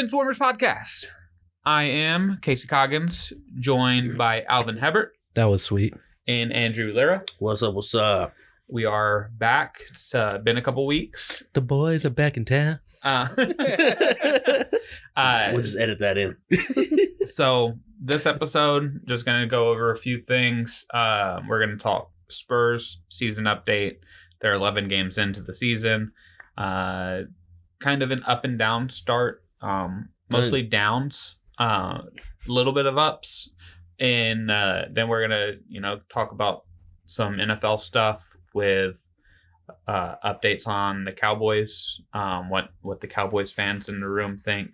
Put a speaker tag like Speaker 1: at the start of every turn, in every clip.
Speaker 1: Swarmers Podcast. I am Casey Coggins, joined by Alvin Hebert.
Speaker 2: That was sweet.
Speaker 1: And Andrew Lira.
Speaker 3: What's up? What's up?
Speaker 1: We are back. It's been a couple weeks.
Speaker 2: The boys are back in town.
Speaker 3: We'll just edit that in.
Speaker 1: So this episode, just going to go over a few things. We're going to talk Spurs season update. They're 11 games into the season. Kind of an up and down start. Mostly downs. A little bit of ups. And then we're going to, talk about some NFL stuff with updates on the Cowboys, what the Cowboys fans in the room think.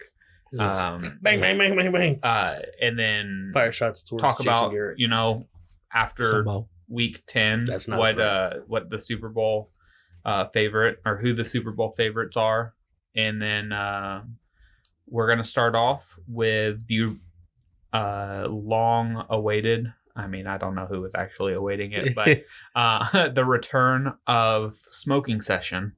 Speaker 3: Bang, bang, bang, bang, bang.
Speaker 1: And then
Speaker 3: Fire shots towards
Speaker 1: talk
Speaker 3: Jason
Speaker 1: about,
Speaker 3: Garrett.
Speaker 1: after
Speaker 2: Somehow.
Speaker 1: week 10,
Speaker 3: That's not
Speaker 1: what the Super Bowl favorite or who the Super Bowl favorites are. And then we're going to start off with the long-awaited, I don't know who was actually awaiting it, but the return of Smoking Session.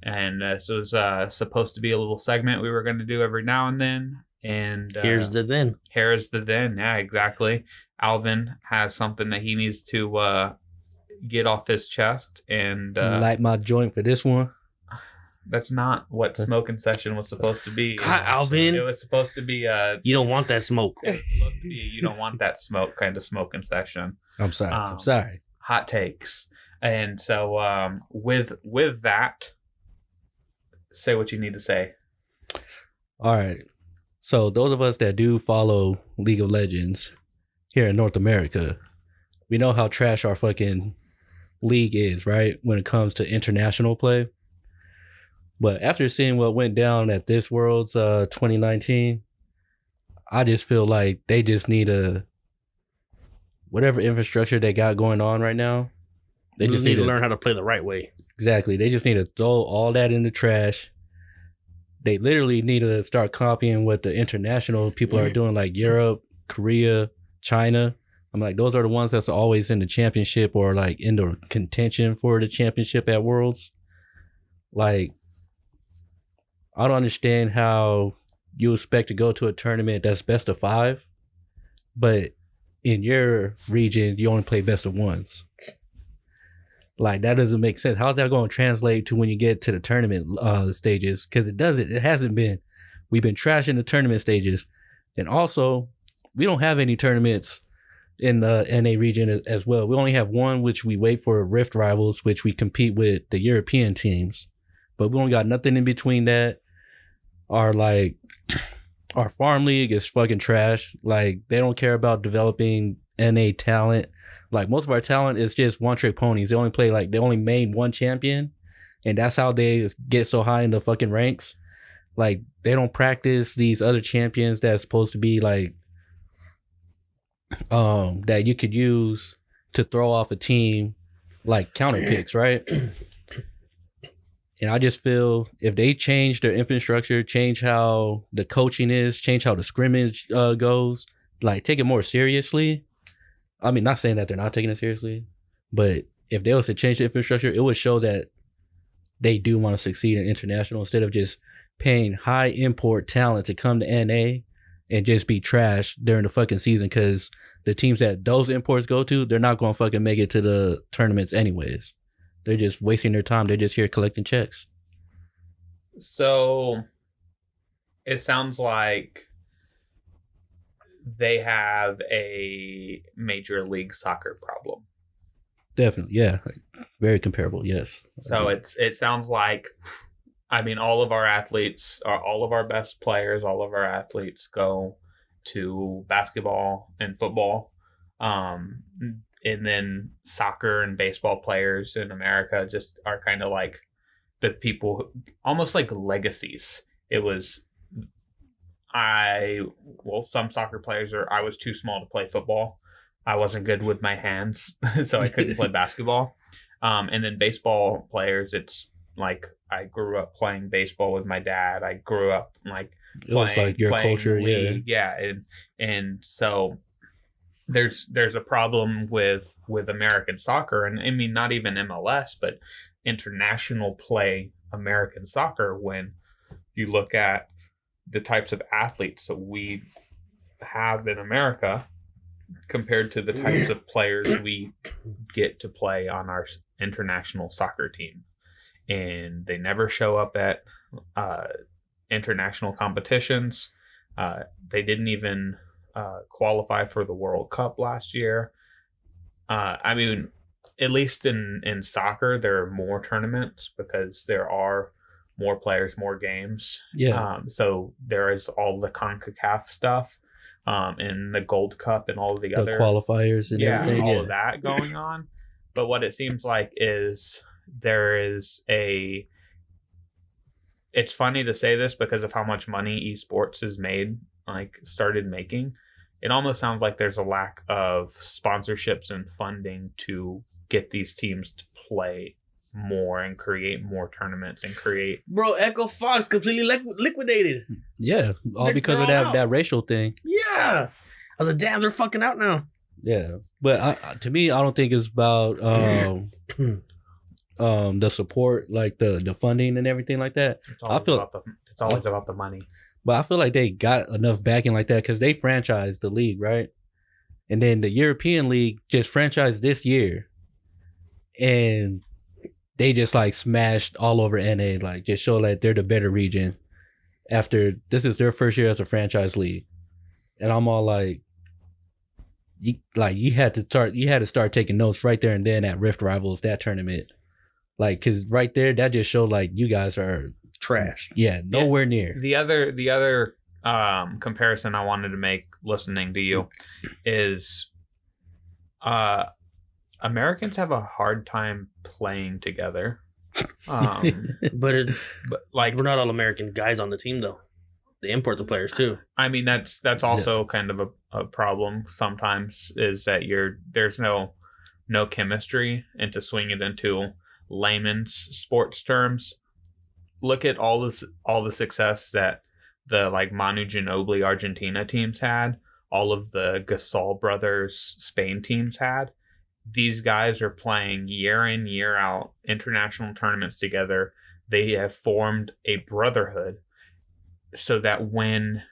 Speaker 1: And this was supposed to be a little segment we were going to do every now and then. And
Speaker 3: Here's the then.
Speaker 1: Here's the then. Yeah, exactly. Alvin has something that he needs to get off his chest. And
Speaker 2: light my joint for this one.
Speaker 1: that's not what Smoking Session was supposed to be.
Speaker 3: God, Alvin.
Speaker 1: It was supposed to be
Speaker 3: You don't want that smoke.
Speaker 1: it was supposed to be you don't want that smoke kind of smoking session.
Speaker 2: I'm sorry.
Speaker 1: Hot takes. And so with that, say what you need to say.
Speaker 2: All right. So those of us that do follow League of Legends here in North America, we know how trash our fucking league is, right? When it comes to international play. But after seeing what went down at this World's 2019, I just feel like they just need whatever infrastructure they got going on right now. They just need
Speaker 3: to learn how to play the right way.
Speaker 2: Exactly. They just need to throw all that in the trash. They literally need to start copying what the international people are doing, like Europe, Korea, China. I'm like, those are the ones that's always in the championship or like in the contention for the championship at Worlds. Like, I don't understand how you expect to go to a tournament that's best of 5, but in your region, you only play best of 1s. Like, that doesn't make sense. How's that going to translate to when you get to the tournament stages? Because it doesn't. It hasn't been. We've been trashing the tournament stages. And also, we don't have any tournaments in the NA region as well. We only have one, which we wait for Rift Rivals, which we compete with the European teams. But we don't got nothing in between that. Our farm league is fucking trash. Like, they don't care about developing NA talent. Like, most of our talent is just one-trick ponies. They only made one champion, and that's how they get so high in the fucking ranks. Like, they don't practice these other champions that's supposed to be like that you could use to throw off a team, like counter picks, right? And I just feel if they change their infrastructure, change how the coaching is, change how the scrimmage goes, like take it more seriously. I mean, not saying that they're not taking it seriously, but if they was to change the infrastructure, it would show that they do want to succeed in international instead of just paying high import talent to come to NA and just be trash during the fucking season, because the teams that those imports go to, they're not going to fucking make it to the tournaments anyways. They're just wasting their time. They're just here collecting checks.
Speaker 1: So it sounds like they have a Major League Soccer problem.
Speaker 2: Definitely, yeah. Very comparable, yes.
Speaker 1: So it sounds like, all of our athletes, all of our best players, all of our athletes go to basketball and football. And then soccer and baseball players in America just are kind of like the people, almost like legacies. It was, some soccer players I was too small to play football. I wasn't good with my hands, so I couldn't play basketball. And then baseball players, it's like I grew up playing baseball with my dad. I grew up
Speaker 2: it was like your culture,
Speaker 1: league. Yeah. And so there's a problem with American soccer, and not even MLS, but international play American soccer. When you look at the types of athletes that we have in America compared to the types of players we get to play on our international soccer team. And they never show up at international competitions. They didn't even qualify for the World Cup last year. I mean, at least in soccer, there are more tournaments because there are more players, more games.
Speaker 2: Yeah.
Speaker 1: So there is all the CONCACAF stuff, and the Gold Cup and all of the other
Speaker 2: qualifiers and everything.
Speaker 1: all of that going on. But what it seems like is there is a. It's funny to say this because of how much money esports has made, started making. It almost sounds like there's a lack of sponsorships and funding to get these teams to play more and create more tournaments and create.
Speaker 3: Bro, Echo Fox completely liquidated.
Speaker 2: Yeah, all
Speaker 3: They're
Speaker 2: because of that racial thing.
Speaker 3: Yeah. I was like, damn, they're fucking out now.
Speaker 2: Yeah, but to me, I don't think it's about the support, like the funding and everything like that.
Speaker 1: It's always about the money.
Speaker 2: But I feel like they got enough backing like that because they franchised the league, right? And then the European League just franchised this year, and they just smashed all over NA, just show that they're the better region. After this is their first year as a franchise league, and I'm all like, you had to start taking notes right there and then at Rift Rivals, that tournament, because right there that just showed you guys are
Speaker 3: trash.
Speaker 2: Yeah, nowhere near.
Speaker 1: The other comparison I wanted to make listening to you is Americans have a hard time playing together.
Speaker 3: But we're not all American guys on the team though. They import the players too.
Speaker 1: I mean that's also kind of a problem sometimes, is that there's no chemistry, and to swing it into layman's sports terms, look at all the success that the Manu Ginobili Argentina teams had, all of the Gasol brothers Spain teams had. These guys are playing year in, year out international tournaments together. They have formed a brotherhood so that when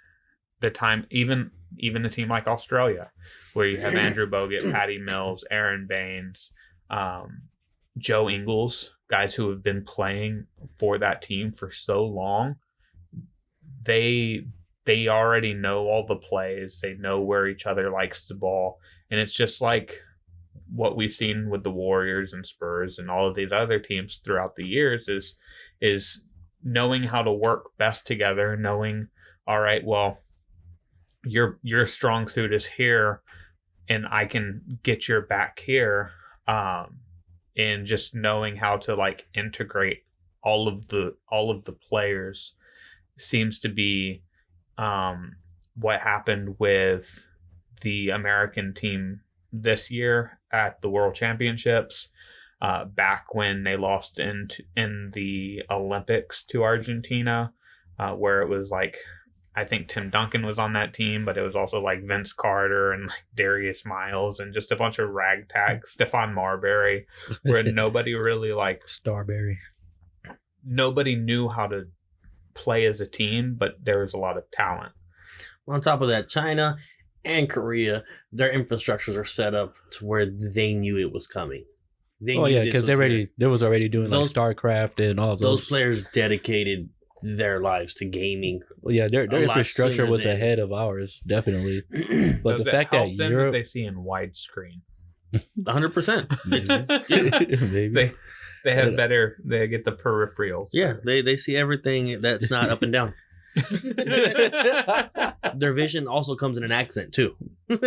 Speaker 1: the time, even a team like Australia, where you have Andrew Bogut, Patty Mills, Aaron Baines, Joe Ingles, guys who have been playing for that team for so long, they already know all the plays. They know where each other likes the ball. And it's just like what we've seen with the Warriors and Spurs and all of these other teams throughout the years is knowing how to work best together, knowing, all right, well, your strong suit is here and I can get your back here. And just knowing how to integrate all of the players seems to be what happened with the American team this year at the World Championships, back when they lost in the Olympics to Argentina, where it was I think Tim Duncan was on that team, but it was also Vince Carter and Darius Miles and just a bunch of ragtag, Stephon Marbury, where nobody really
Speaker 2: Starberry.
Speaker 1: Nobody knew how to play as a team, but there was a lot of talent.
Speaker 3: On top of that, China and Korea, their infrastructures are set up to where they knew it was coming.
Speaker 2: Because they was already doing StarCraft and all
Speaker 3: those players dedicated their lives to gaming.
Speaker 2: Well, yeah, their infrastructure was ahead of ours, definitely. But the fact that Europe,
Speaker 1: they see in widescreen,
Speaker 3: 100%.
Speaker 2: maybe
Speaker 1: they have better. They get the peripherals.
Speaker 3: Yeah, they see everything that's not up and down. Their vision also comes in an accent too.
Speaker 2: I'm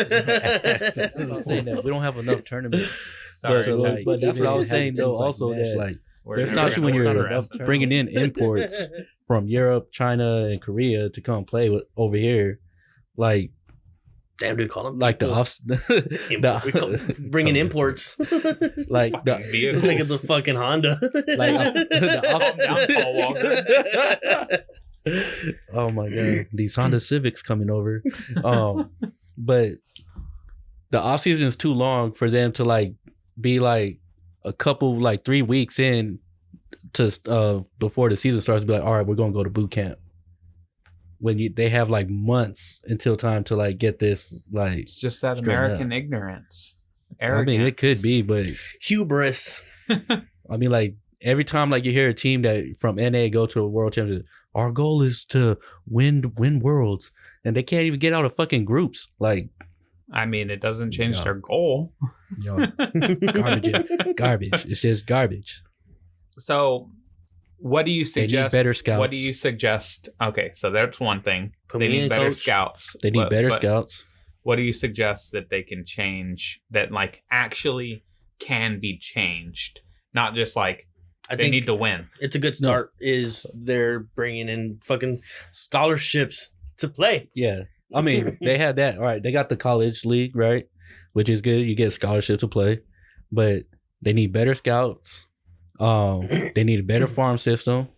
Speaker 2: saying that we don't have enough tournaments.
Speaker 1: Sorry,
Speaker 2: but that's what I was saying though. Also, that especially when you're bringing in imports from Europe, China, and Korea to come play over here,
Speaker 3: damn, do we call them bringing imports?
Speaker 1: The vehicles.
Speaker 3: Like it's a fucking Honda.
Speaker 2: Oh my god, these Honda Civics coming over. But the off season is too long for them to be a couple 3 weeks in to before the season starts to be all right, we're gonna go to boot camp. when they have like months until time to like get this like.
Speaker 1: It's just that
Speaker 2: straighten
Speaker 1: American
Speaker 2: up.
Speaker 1: ignorance.
Speaker 2: I
Speaker 1: Arrogance.
Speaker 2: mean, it could be, but
Speaker 3: Hubris.
Speaker 2: I mean, like every time like you hear a team that from NA go to a world championship, our goal is to win worlds, and they can't even get out of fucking groups. Like,
Speaker 1: I mean, it doesn't change
Speaker 2: No.
Speaker 1: their goal.
Speaker 2: you know, garbage. It's just garbage.
Speaker 1: So, what do you
Speaker 2: They need
Speaker 1: suggest?
Speaker 2: better scouts.
Speaker 1: What do you suggest? Okay, so that's one thing.
Speaker 3: Put
Speaker 1: They
Speaker 3: me
Speaker 1: need
Speaker 3: in,
Speaker 1: better
Speaker 3: coach.
Speaker 1: scouts.
Speaker 2: They need better
Speaker 1: but
Speaker 2: scouts.
Speaker 1: What do you suggest that they can change that like actually can be changed? Not just like
Speaker 3: I
Speaker 1: they
Speaker 3: think
Speaker 1: need to win.
Speaker 3: it's a good start. Is they're bringing in fucking scholarships to play.
Speaker 2: Yeah. I mean, they had that. All right. They got the college league, right? Which is good. You get scholarship to play, but they need better scouts. They need a better farm system,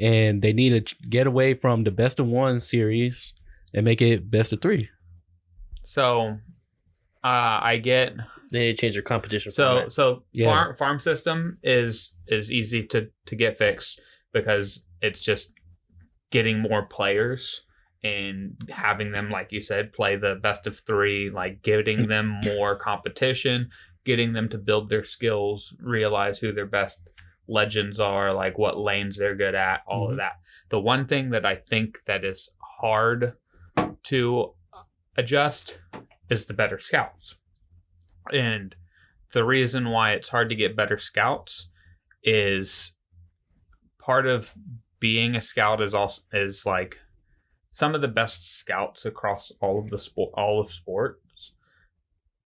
Speaker 2: and they need to get away from the best of one series and make it best of three.
Speaker 1: So, I get
Speaker 3: They need to change their competition.
Speaker 1: so
Speaker 3: format.
Speaker 2: Yeah.
Speaker 1: farm system is easy to get fixed because it's just getting more players and having them, like you said, play the best of three, like getting them more competition, getting them to build their skills, realize who their best legends are, like what lanes they're good at, all of that. The one thing that I think that is hard to adjust is the better scouts. And the reason why it's hard to get better scouts is part of being a scout is like some of the best scouts across all of sports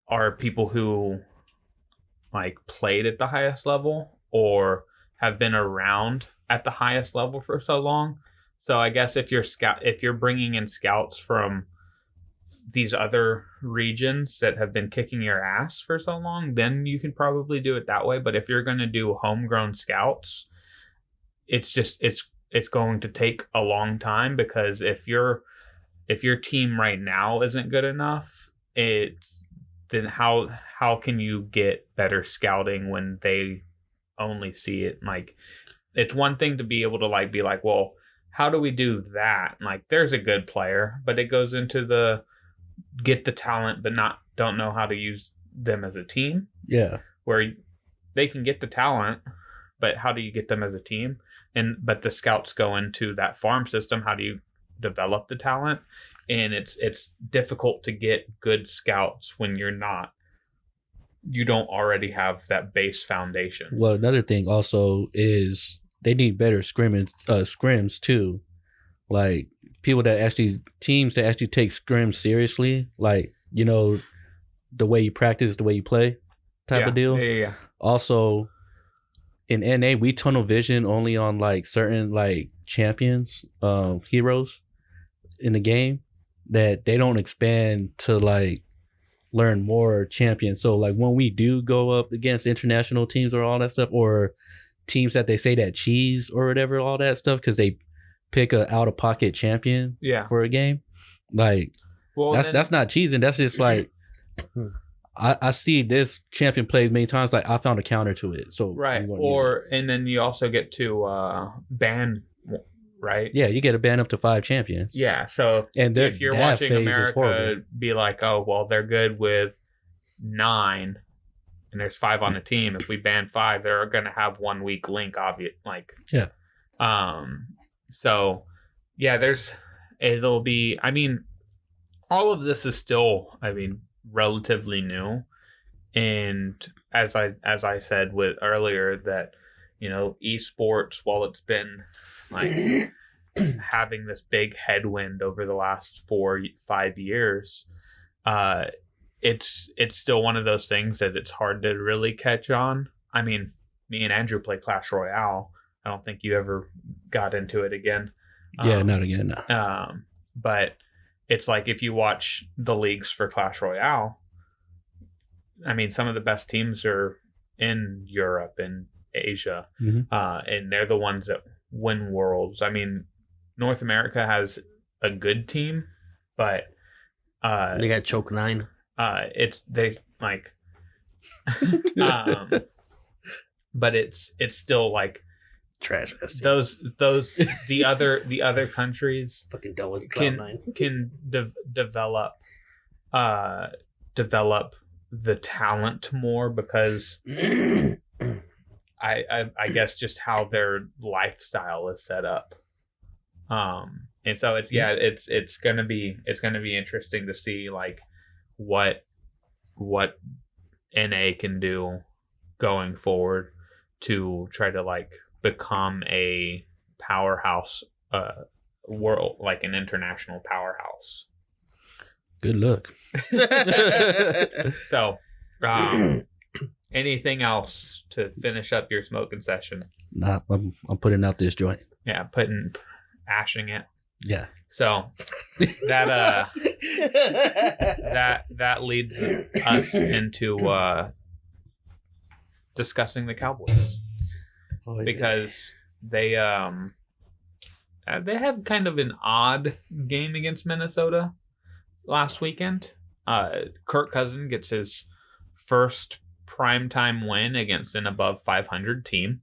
Speaker 1: are people who like played at the highest level or have been around at the highest level for so long. So I guess if you're bringing in scouts from these other regions that have been kicking your ass for so long, then you can probably do it that way. But if you're going to do homegrown scouts, it's going to take a long time, because if your team right now isn't good enough, then how can you get better scouting when they only see it? Like, it's one thing to be able to like be like, well, how do we do that? Like, there's a good player, but it goes into the get the talent but don't know how to use them as a team.
Speaker 2: Yeah.
Speaker 1: Where they can get the talent, but how do you get them as a team? But the scouts go into that farm system. How do you develop the talent? And it's difficult to get good scouts when you don't already have that base foundation.
Speaker 2: Well, another thing also is they need better scrims too. Like teams that actually take scrims seriously. Like, you know, the way you practice, the way you play type of deal.
Speaker 1: Yeah.
Speaker 2: Also, in NA, we tunnel vision only on like certain like champions, heroes in the game, that they don't expand to like learn more champions. So like when we do go up against international teams or all that stuff, or teams that they say that cheese or whatever, all that stuff, because they pick a out of pocket champion for a game, like, well, that's not cheesing. That's just like, I see this champion plays many times, like I found a counter to it. So
Speaker 1: right. Or and then you also get to ban, right? Yeah,
Speaker 2: you get to ban up to 5 champions.
Speaker 1: Yeah. So if you're watching America be like, oh well, they're good with 9 and there's 5 on the team. If we ban 5, they're gonna have one weak link, obvious. Like,
Speaker 2: yeah.
Speaker 1: So yeah, it'll be, I mean, all of this is still, I mean, relatively new. And as I said with earlier, that, you know, esports, while it's been like having this big headwind over the last 4-5 years, it's still one of those things that it's hard to really catch on. I mean, me and Andrew play Clash Royale. I don't think you ever got into it again.
Speaker 2: Yeah, not again. No.
Speaker 1: But it's like, if you watch the leagues for Clash Royale, I mean, some of the best teams are in Europe and Asia, and they're the ones that win worlds. I mean, North America has a good team, but
Speaker 3: they got Choke 9.
Speaker 1: But it's still like
Speaker 3: Trash ass team.
Speaker 1: those the other countries
Speaker 3: Fucking done with
Speaker 1: can
Speaker 3: Cloud9.
Speaker 1: develop develop the talent more because I guess just how their lifestyle is set up. And so it's gonna be interesting to see like what NA can do going forward to try to like become a powerhouse world, like an international powerhouse.
Speaker 2: Good luck.
Speaker 1: So anything else to finish up your smoking session?
Speaker 2: Nah, I'm putting out this joint.
Speaker 1: Yeah, ashing it.
Speaker 2: Yeah.
Speaker 1: So that that leads us into discussing the Cowboys because they had kind of an odd game against Minnesota last weekend. Kirk Cousins gets his first primetime win against an above 500 team.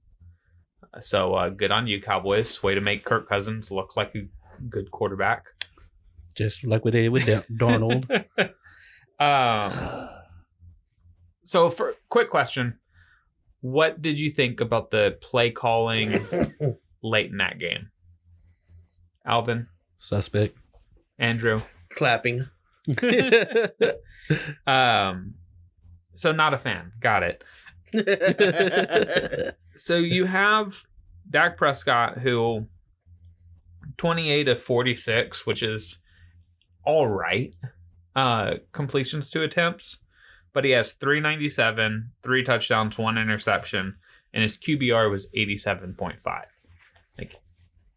Speaker 1: So good on you, Cowboys. Way to make Kirk Cousins look like a good quarterback.
Speaker 2: Just like we did with Darnold.
Speaker 1: So for quick question, what did you think about the play calling late in that game? Alvin?
Speaker 2: Suspect.
Speaker 1: Andrew?
Speaker 3: Clapping.
Speaker 1: So not a fan. Got it. So you have Dak Prescott, who 28 of 46, which is all right. Completions to attempts, but he has 397, 3 touchdowns, 1 interception, and his QBR was 87.5. Like,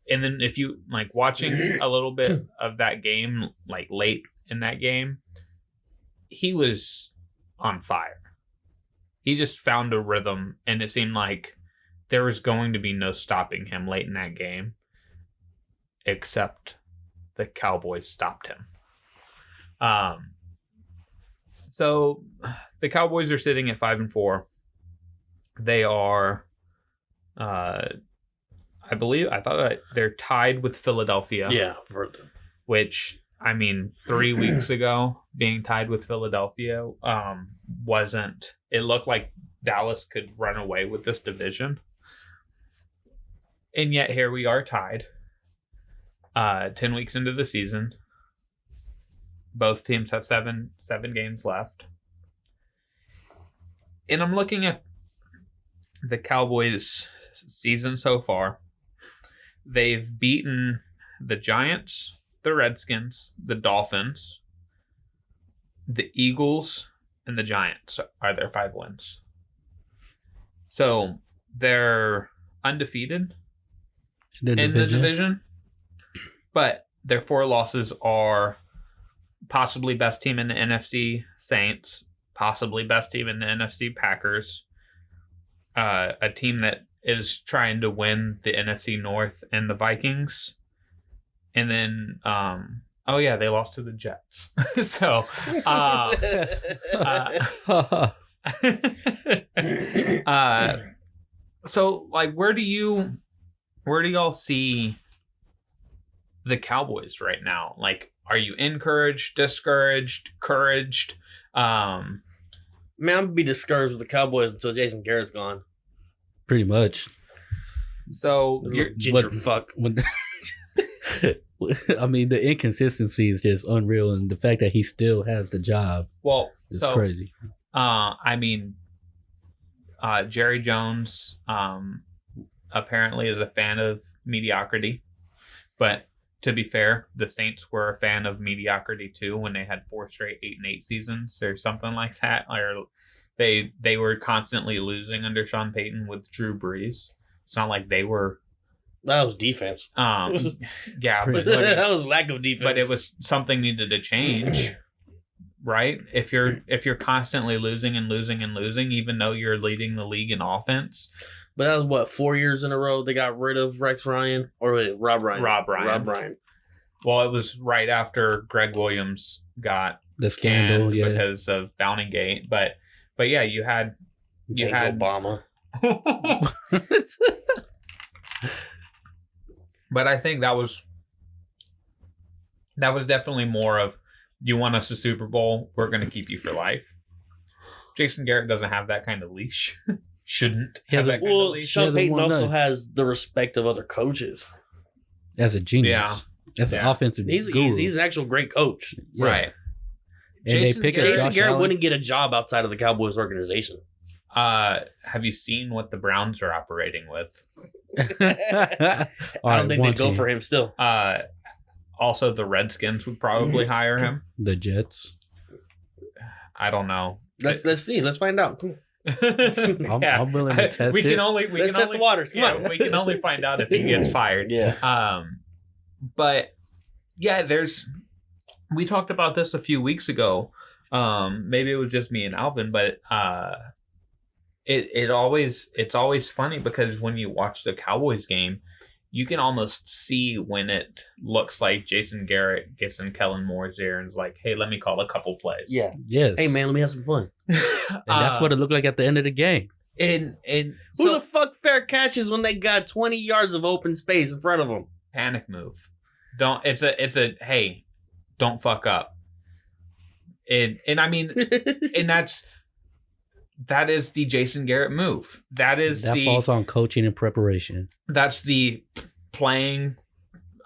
Speaker 1: and then if you like watching a little bit of that game, like late in that game, he was on fire. He just found a rhythm, and it seemed like there was going to be no stopping him late in that game, except the Cowboys stopped him. So the Cowboys are sitting at 5-4. They are, I thought they're tied with Philadelphia.
Speaker 3: Yeah.
Speaker 1: Which, I mean, 3 weeks ago, being tied with Philadelphia wasn't. It looked like Dallas could run away with this division. And yet here we are tied. 10 weeks into the season. Both teams have seven games left. And I'm looking at the Cowboys' season so far. They've beaten the Giants, the Redskins, the Dolphins, the Eagles, and the Giants are their 5 wins. So they're undefeated in the division, but their 4 losses are possibly best team in the NFC, Saints, possibly best team in the NFC, Packers, a team that is trying to win the NFC North, and the Vikings. And then, they lost to the Jets. So, so like, where do y'all see the Cowboys right now? Like, are you encouraged, discouraged, encouraged?
Speaker 3: Man, I'm gonna be discouraged with the Cowboys until Jason Garrett's gone.
Speaker 2: Pretty much.
Speaker 1: So you're
Speaker 3: ginger fuck.
Speaker 2: I mean, the inconsistency is just unreal, and the fact that he still has the job is crazy.
Speaker 1: I mean, Jerry Jones apparently is a fan of mediocrity, but to be fair, the Saints were a fan of mediocrity too when they had 4 straight 8-8 seasons or something like that. Or they were constantly losing under Sean Payton with Drew Brees. It's not like they were.
Speaker 3: That was defense.
Speaker 1: Yeah, but
Speaker 3: that was lack of defense.
Speaker 1: But it was something needed to change, right? If you're constantly losing and losing and losing, even though you're leading the league in offense.
Speaker 3: But that was 4 years in a row they got rid of Rex Ryan or Rob Ryan.
Speaker 1: Rob Ryan. Well, it was right after Greg Williams got
Speaker 2: the scandal,
Speaker 1: because of Bountygate. But yeah, you had
Speaker 3: Obama.
Speaker 1: But I think that was definitely more of, you won us a Super Bowl, we're going to keep you for life. Jason Garrett doesn't have that kind of leash. Shouldn't have that kind of leash.
Speaker 3: Sean Payton also has the respect of other coaches.
Speaker 2: As a genius.
Speaker 1: Yeah.
Speaker 2: As an offensive guru.
Speaker 3: He's an actual great coach.
Speaker 2: Yeah.
Speaker 1: Right.
Speaker 2: And
Speaker 1: Jason
Speaker 3: Jason Garrett wouldn't get a job outside of the Cowboys organization.
Speaker 1: Have you seen what the Browns are operating with?
Speaker 3: I don't think they'd go for him still.
Speaker 1: Also, the Redskins would probably hire him.
Speaker 2: The Jets.
Speaker 1: I don't know.
Speaker 3: Let's see. Let's find out.
Speaker 2: I'm willing to test it.
Speaker 3: Let's test the waters. Come on.
Speaker 1: We can only find out if he gets fired.
Speaker 3: Yeah.
Speaker 1: But yeah, we talked about this a few weeks ago. Maybe it was just me and Alvin, but it's always funny because when you watch the Cowboys game, you can almost see when it looks like Jason Garrett gets in Kellen Moore's ear and is like, "Hey, let me call a couple plays."
Speaker 3: Yeah.
Speaker 2: Yes.
Speaker 3: Hey man, let me have some fun.
Speaker 2: And that's what it looked like at the end of the game.
Speaker 1: And
Speaker 3: Who the fuck fair catches when they got 20 yards of open space in front of them?
Speaker 1: Panic move. Don't. It's a hey, don't fuck up. And I mean, and that is the Jason Garrett move. That
Speaker 2: falls on coaching and preparation.
Speaker 1: That's the playing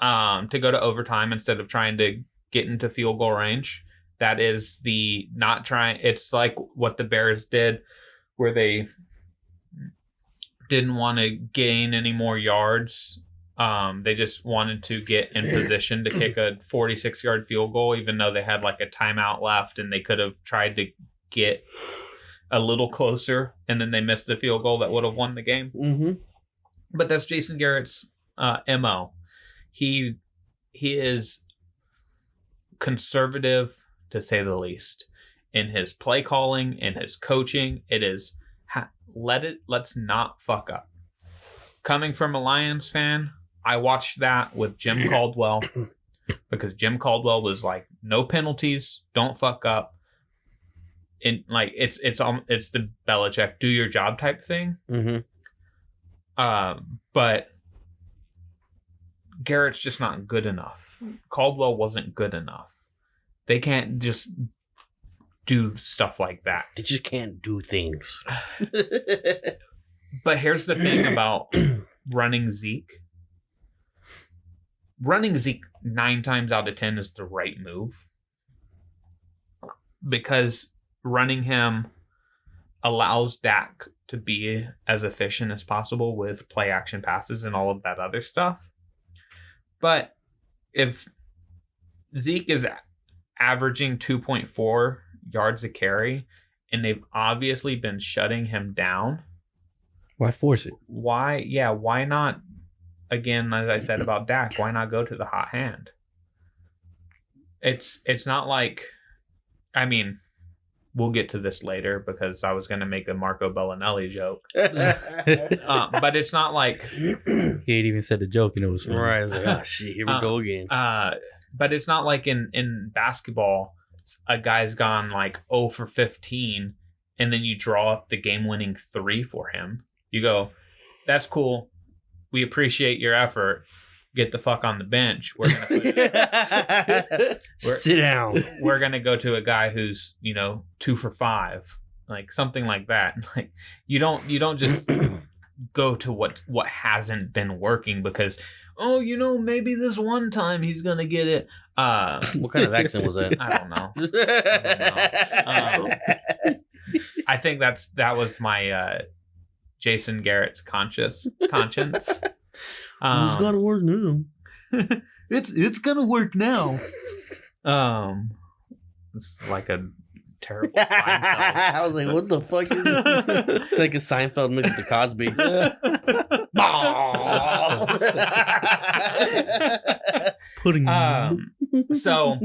Speaker 1: to go to overtime instead of trying to get into field goal range. That is the not trying. It's like what the Bears did, where they didn't want to gain any more yards. They just wanted to get in position to kick a 46-yard field goal, even though they had like a timeout left, and they could have tried to get a little closer, and then they missed the field goal that would have won the game.
Speaker 3: Mm-hmm.
Speaker 1: But that's Jason Garrett's MO. He is conservative, to say the least, in his play calling, in his coaching. It is let's not fuck up. Coming from a Lions fan, I watched that with Jim Caldwell because Jim Caldwell was like, no penalties, don't fuck up. And like it's the Belichick do your job type thing.
Speaker 3: Mm-hmm.
Speaker 1: But Garrett's just not good enough. Caldwell wasn't good enough. They can't just do stuff like that.
Speaker 3: They just can't do things.
Speaker 1: But here's the thing about running Zeke. Running Zeke 9 times out of 10 is the right move. Because running him allows Dak to be as efficient as possible with play action passes and all of that other stuff. But if Zeke is averaging 2.4 yards a carry and they've obviously been shutting him down,
Speaker 2: why force it?
Speaker 1: Why not? Again, as I said about Dak, why not go to the hot hand? It's not like, I mean, we'll get to this later because I was going to make a Marco Bellinelli joke. But it's not like...
Speaker 2: He ain't even said the joke and it was funny.
Speaker 3: Right. I was like, oh, shit, here we go again.
Speaker 1: But it's not like in basketball, a guy's gone like 0 for 15 and then you draw up the game-winning 3 for him. You go, that's cool. We appreciate your effort. Get the fuck on the bench. We're gonna
Speaker 3: sit down.
Speaker 1: We're gonna go to a guy who's 2 for 5, like something like that. Like you don't just go to what hasn't been working because maybe this one time he's gonna get it.
Speaker 3: What kind of accent was that?
Speaker 1: I don't know. I think that was my Jason Garrett's conscience.
Speaker 3: It's gotta work now.
Speaker 1: It's gonna work now. It's like a terrible Seinfeld.
Speaker 3: I was like, what the fuck is this? It's like a Seinfeld mixed with the Cosby.
Speaker 2: Pudding.
Speaker 1: So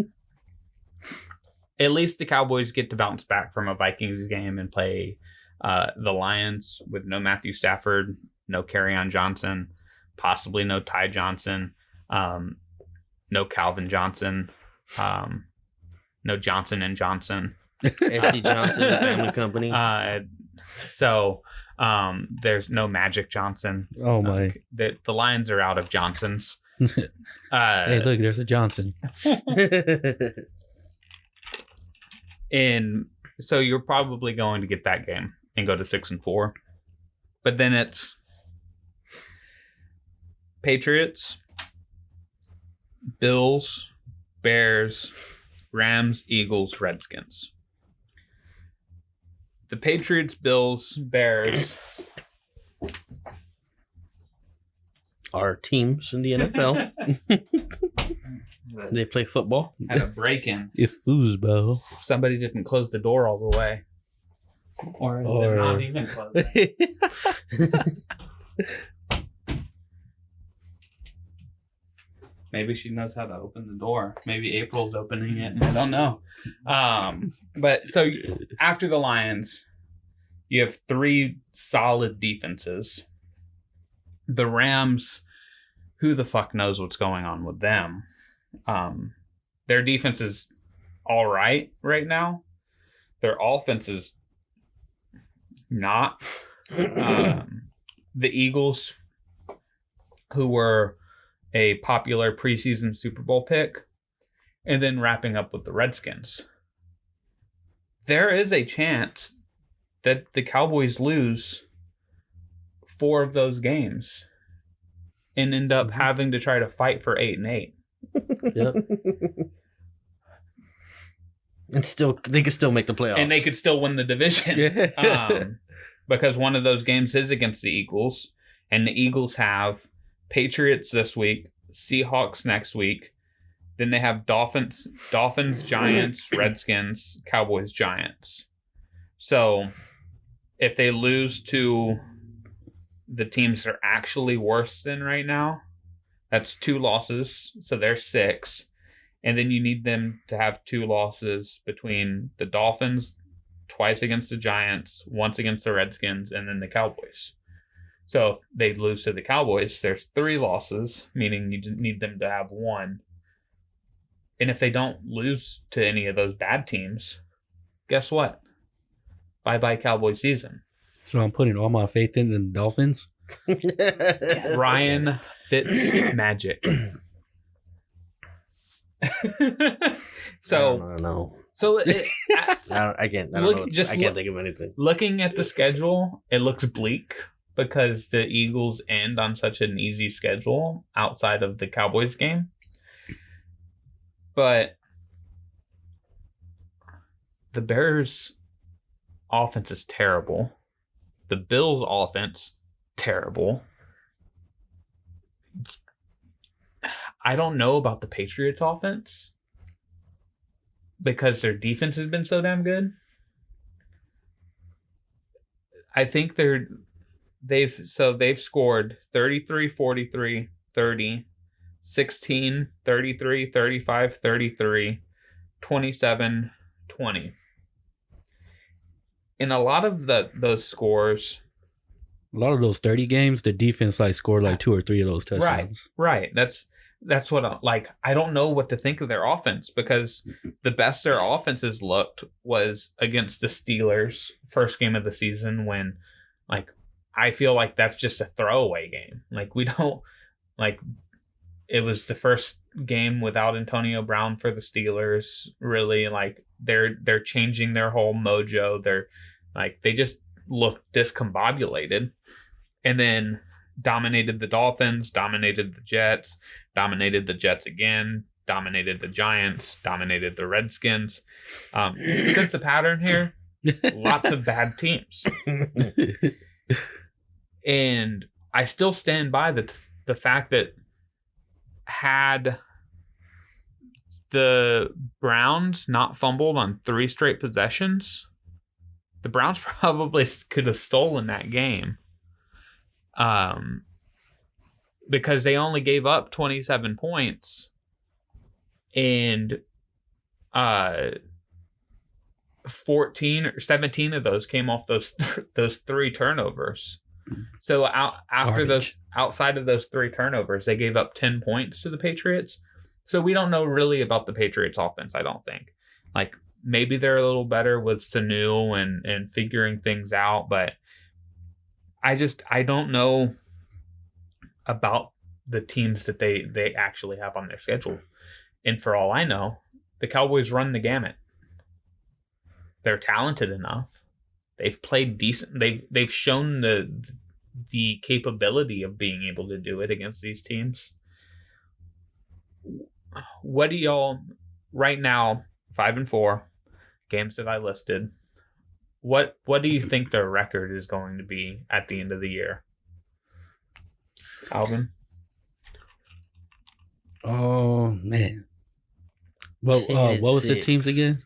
Speaker 1: at least the Cowboys get to bounce back from a Vikings game and play the Lions with no Matthew Stafford, no Kerryon Johnson, possibly no Ty Johnson, no Calvin Johnson, no Johnson and Johnson.
Speaker 3: S.C. Johnson, the family company.
Speaker 1: So there's no Magic Johnson.
Speaker 2: Oh my!
Speaker 1: The Lions are out of Johnsons.
Speaker 2: Hey, look, there's a Johnson.
Speaker 1: And so you're probably going to get that game and go to 6-4. But then it's Patriots, Bills, Bears, Rams, Eagles, Redskins. The Patriots, Bills, Bears
Speaker 3: Our teams in the NFL. They play football.
Speaker 1: had a break-in.
Speaker 2: If foosball.
Speaker 1: Somebody didn't close the door all the way. Or did not even close it. Maybe she knows how to open the door. Maybe April's opening it. I don't know. But so after the Lions, you have 3 solid defenses. The Rams, who the fuck knows what's going on with them? Their defense is all right now. Their offense is not. The Eagles, who were a popular preseason Super Bowl pick, and then wrapping up with the Redskins. There is a chance that the Cowboys lose 4 of those games and end up having to try to fight for 8-8.
Speaker 2: Yep.
Speaker 3: And still, they could still make the playoffs.
Speaker 1: And they could still win the division. Because one of those games is against the Eagles, and the Eagles have Patriots this week, Seahawks next week. Then they have Dolphins, Giants, Redskins, Cowboys, Giants. So if they lose to the teams they're actually worse than right now, that's 2 losses. So they're 6. And then you need them to have 2 losses between the Dolphins, twice against the Giants, once against the Redskins, and then the Cowboys. So if they lose to the Cowboys, there's 3 losses, meaning you need them to have 1. And if they don't lose to any of those bad teams, guess what? Bye-bye Cowboy season.
Speaker 2: So I'm putting all my faith in the Dolphins.
Speaker 1: Ryan Fitz magic. So
Speaker 3: I don't know.
Speaker 1: So
Speaker 3: I can't think of anything.
Speaker 1: Looking at the schedule, it looks bleak because the Eagles end on such an easy schedule outside of the Cowboys game. But the Bears' offense is terrible. The Bills' offense, terrible. I don't know about the Patriots' offense because their defense has been so damn good. I think they've scored 33, 43, 30, 16, 33, 35, 33, 27, 20. In a lot of those scores,
Speaker 2: a lot of those 30 games, the defense scored 2 or 3 of those touchdowns.
Speaker 1: Right. That's what I don't know what to think of their offense because the best their offenses looked was against the Steelers first game of the season when I feel like that's just a throwaway game. We don't it was the first game without Antonio Brown for the Steelers. Really, they're changing their whole mojo. They're they just look discombobulated, and then dominated the Dolphins, dominated the Jets, dominated the Jets again, dominated the Giants, dominated the Redskins. Sense a pattern here. Lots of bad teams, and I still stand by the fact that had the Browns not fumbled on 3 straight possessions, the Browns probably could have stolen that game. Because they only gave up 27 points and 14 or 17 of those came off those 3 turnovers. So outside of those 3 turnovers, they gave up 10 points to the Patriots. So we don't know really about the Patriots offense, I don't think. maybe they're a little better with Sanu and figuring things out, but I don't know about the teams that they actually have on their schedule. And for all I know, the Cowboys run the gamut. They're talented enough. They've played decent. They've shown the capability of being able to do it against these teams. What do y'all right now, 5-4 games that I listed? What do you think their record is going to be at the end of the year? Alvin?
Speaker 2: Oh man. What was the teams again?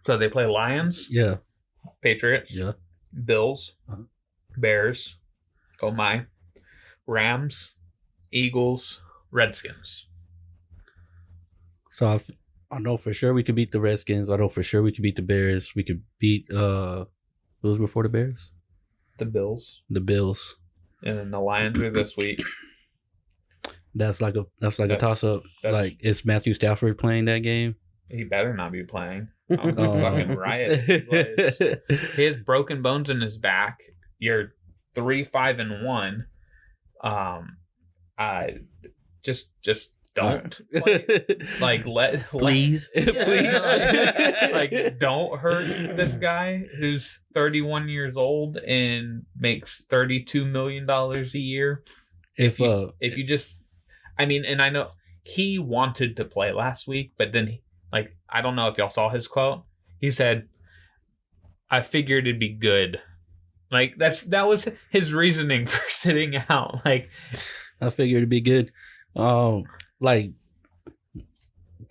Speaker 1: So they play Lions,
Speaker 2: Yeah.
Speaker 1: Patriots,
Speaker 2: Yeah.
Speaker 1: Bills,
Speaker 2: Uh-huh.
Speaker 1: Bears, oh my, Rams, Eagles, Redskins.
Speaker 2: So I know for sure we could beat the Redskins. I know for sure we could beat the Bears. We could beat who was before the Bears?
Speaker 1: The Bills.
Speaker 2: The Bills.
Speaker 1: And then the Lions are this week.
Speaker 2: That's like a toss up.
Speaker 1: that's-
Speaker 2: Like, is Matthew Stafford playing that game?
Speaker 1: He better not be playing. I'm gonna fucking riot if he plays. He has broken bones in his back. You're 3-5-1. Just don't
Speaker 3: Please.
Speaker 1: like don't hurt this guy who's 31 years old and makes $32 million a year. If you just, I mean, and I know he wanted to play last week, but then I don't know if y'all saw his quote. He said, "I figured it'd be good." Like that was his reasoning for sitting out. Like
Speaker 2: I figured it'd be good. Like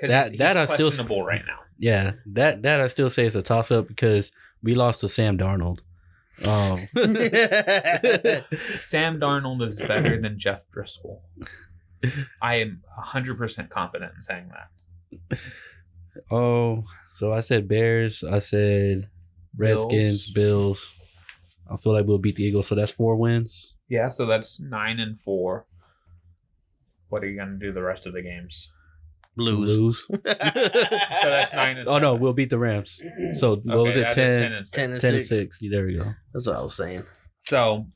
Speaker 2: that I still
Speaker 1: questionable right now.
Speaker 2: Yeah, that I still say is a toss up because we lost to Sam Darnold.
Speaker 1: Sam Darnold is better than Jeff Driscoll. I am 100% confident in saying that.
Speaker 2: Oh, so I said Bears. I said Redskins, Bills. I feel like we'll beat the Eagles, so that's 4 wins.
Speaker 1: Yeah, so that's 9-4. What are you gonna do the rest of the games?
Speaker 2: Lose.
Speaker 1: So that's 9-7.
Speaker 2: Oh no, we'll beat the Rams. So what was it?
Speaker 1: that is
Speaker 3: 10
Speaker 2: 10 and 6. There we go.
Speaker 3: That's what I was saying.
Speaker 1: So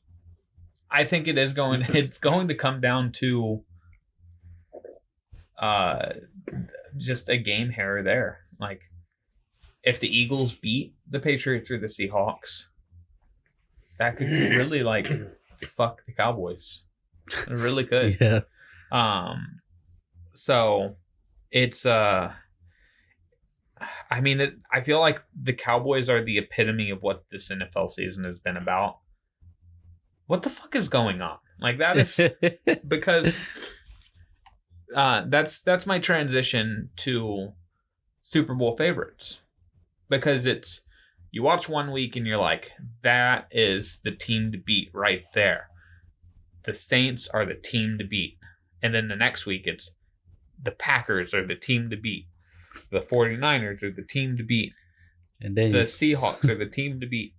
Speaker 1: I think it's going to come down to just a game here or there. Like if the Eagles beat the Patriots or the Seahawks, that could really fuck the Cowboys. It really could.
Speaker 2: Yeah.
Speaker 1: So it's I mean I feel like the Cowboys are the epitome of what this NFL season has been about. What the fuck is going on? Like that is because that's my transition to Super Bowl favorites. Because it's you watch one week and you're like, that is the team to beat right there. The Saints are the team to beat. And then the next week it's the Packers are the team to beat. The 49ers are the team to beat.
Speaker 2: And then
Speaker 1: the Seahawks are the team to beat.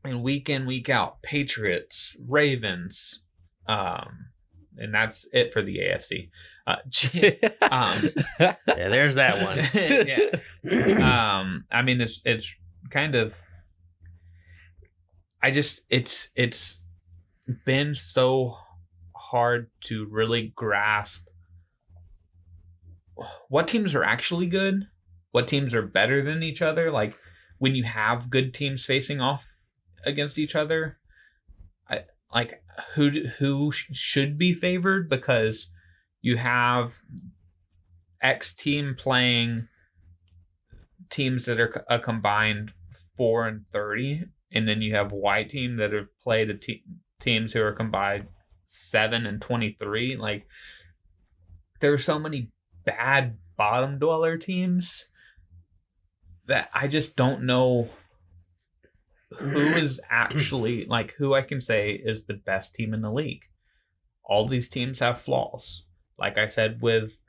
Speaker 1: And week in, week out, Patriots, Ravens, and that's it for the AFC.
Speaker 3: Yeah, there's that one.
Speaker 1: Yeah. I mean, it's kind of. It's been so hard to really grasp what teams are actually good, what teams are better than each other. Like when you have good teams facing off against each other, who should be favored because you have X team playing teams that are a combined 4-30, and then you have Y team that have played teams who are combined 7-23. Like there are so many bad bottom dweller teams that I just don't know who is actually who I can say is the best team in the league. All these teams have flaws. Like I said with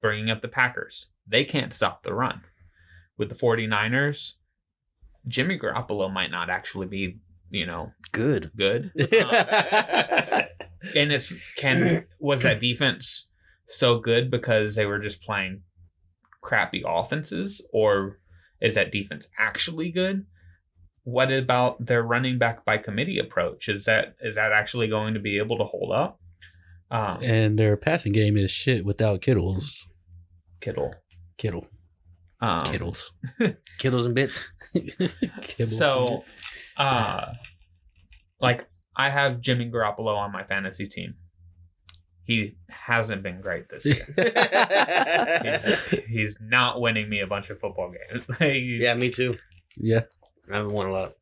Speaker 1: bringing up the Packers, they can't stop the run. With the 49ers, Jimmy Garoppolo might not actually be,
Speaker 3: good.
Speaker 1: And was that defense so good because they were just playing crappy offenses, or Is that defense actually good? What about their running back by committee approach? Is that actually going to be able to hold up?
Speaker 2: And their passing game is shit without Kittle.
Speaker 1: Kittles.
Speaker 2: Kittles
Speaker 3: and bits.
Speaker 1: So, like, I have Jimmy Garoppolo on my fantasy team. He hasn't been great this year. he's not winning me a bunch of football games.
Speaker 3: Yeah, me too.
Speaker 2: Yeah,
Speaker 3: I haven't won a lot.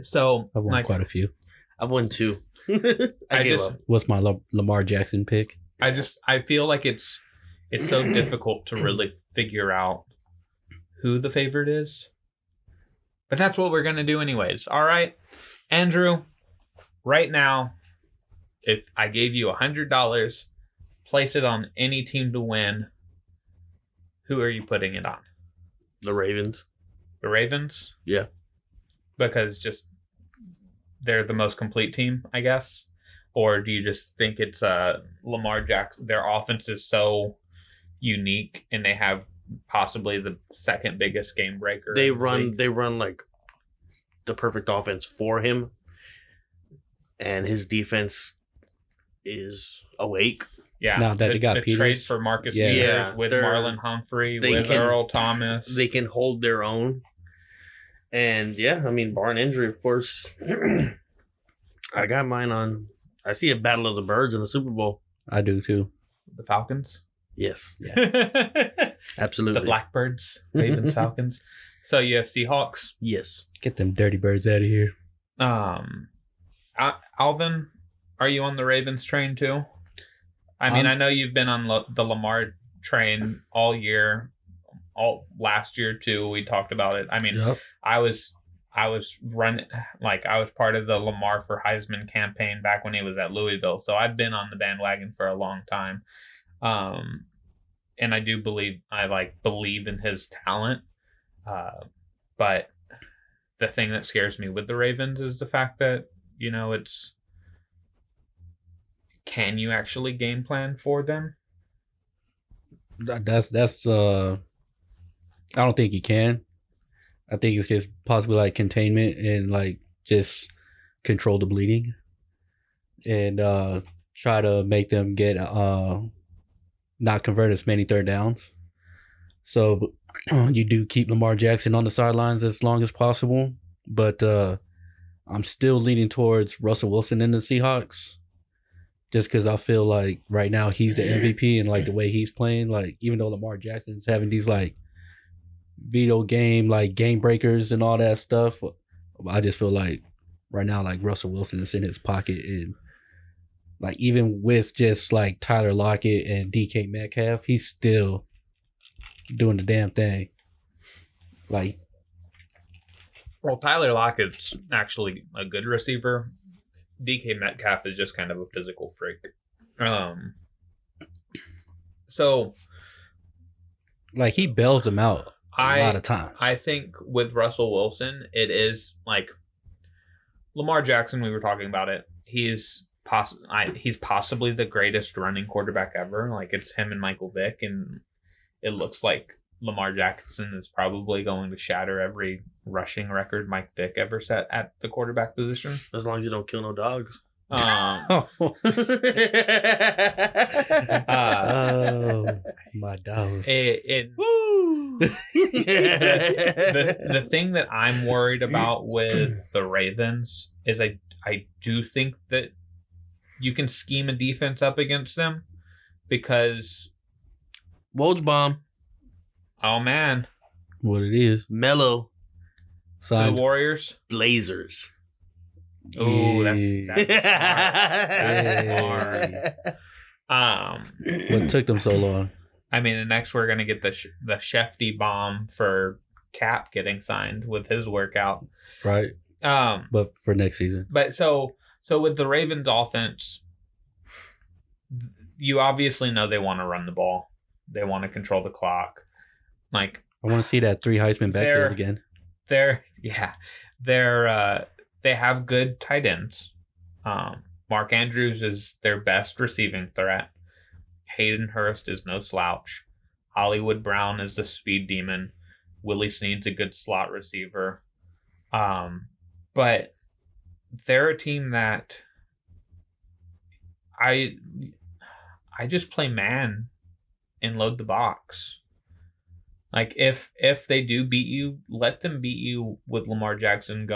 Speaker 1: So
Speaker 2: I've won quite a few.
Speaker 3: I've won 2.
Speaker 1: I gave up.
Speaker 2: What's my Lamar Jackson pick?
Speaker 1: I feel like it's so difficult to really figure out who the favorite is. But that's what we're going to do anyways. All right, Andrew, right now, if I gave you $100, place it on any team to win, who are you putting it on?
Speaker 3: The Ravens.
Speaker 1: The Ravens?
Speaker 3: Yeah.
Speaker 1: Because just they're the most complete team, I guess? Or do you just think it's Lamar Jackson? Their offense is so unique, and they have possibly the second biggest game breaker.
Speaker 3: They run like the perfect offense for him, and his defense is awake.
Speaker 1: Yeah.
Speaker 2: Now that they got
Speaker 1: the
Speaker 2: Peters.
Speaker 1: trade for Marcus
Speaker 2: Yeah.
Speaker 1: Peters
Speaker 3: Yeah,
Speaker 1: with
Speaker 3: they're-
Speaker 1: Marlon Humphrey,
Speaker 3: they
Speaker 1: with
Speaker 3: can-
Speaker 1: Earl Thomas.
Speaker 3: They can hold their own, and yeah, I mean, barring injury, of course. I got mine on. I see a battle of the birds in the Super Bowl.
Speaker 2: I do too.
Speaker 1: The Falcons.
Speaker 3: Yes,
Speaker 1: The
Speaker 3: absolutely.
Speaker 1: Blackbirds, Ravens, Falcons. So you have Seahawks.
Speaker 3: Yes.
Speaker 2: Get them dirty birds out of here.
Speaker 1: Alvin, are you on the Ravens train too? I mean, I know you've been on the Lamar train all year, all last year too. We talked about it. I mean,
Speaker 2: Yep.
Speaker 1: I was running, like, I was part of the Lamar for Heisman campaign back when he was at Louisville. So I've been on the bandwagon for a long time. And I do believe in his talent. But the thing that scares me with the Ravens is the fact that, can you actually game plan for them?
Speaker 2: That's I don't think you can. I think it's just possibly like containment and like just control the bleeding and try to make them get not convert as many third downs. So you do keep Lamar Jackson on the sidelines as long as possible, but I'm still leaning towards Russell Wilson in the Seahawks. Just because I feel like right now he's the MVP and like the way he's playing, like even though Lamar Jackson's having these like veto game, like game breakers and all that stuff, I just feel like right now like Russell Wilson is in his pocket, and like even with just like Tyler Lockett and DK Metcalf, he's still doing the damn thing. Like,
Speaker 1: well, Tyler Lockett's actually a good receiver. DK Metcalf is just kind of a physical freak. So
Speaker 2: like he bails him out a lot of times.
Speaker 1: I think with Russell Wilson, it is like Lamar Jackson. We were talking about it. He's possibly the greatest running quarterback ever. Like, it's him and Michael Vick, and it looks like Lamar Jackson is probably going to shatter every rushing record Mike Vick ever set at the quarterback position.
Speaker 3: As long as you don't kill no dogs.
Speaker 2: Oh, my dog.
Speaker 1: The thing that I'm worried about with the Ravens is I do think that you can scheme a defense up against them, because
Speaker 3: Woj bomb.
Speaker 1: Oh man,
Speaker 2: What it is.
Speaker 3: Mellow.
Speaker 1: the
Speaker 2: Signed.
Speaker 1: Warriors.
Speaker 3: Blazers.
Speaker 1: Oh, that's
Speaker 2: Yeah.
Speaker 1: smart.
Speaker 2: What took them so long?
Speaker 1: I mean, and next we're gonna get the Shefty bomb for Cap getting signed with his workout.
Speaker 2: Right. But for next season.
Speaker 1: But so with the Ravens offense, you obviously know they want to run the ball. They want to control the clock. Like,
Speaker 2: I want to see that 3 Heisman backfield again.
Speaker 1: They have good tight ends. Mark Andrews is their best receiving threat. Hayden Hurst is no slouch. Hollywood Brown is the speed demon. Willie Snead's a good slot receiver. But they're a team that I just play man and load the box. Like if they do beat you, let them beat you with Lamar Jackson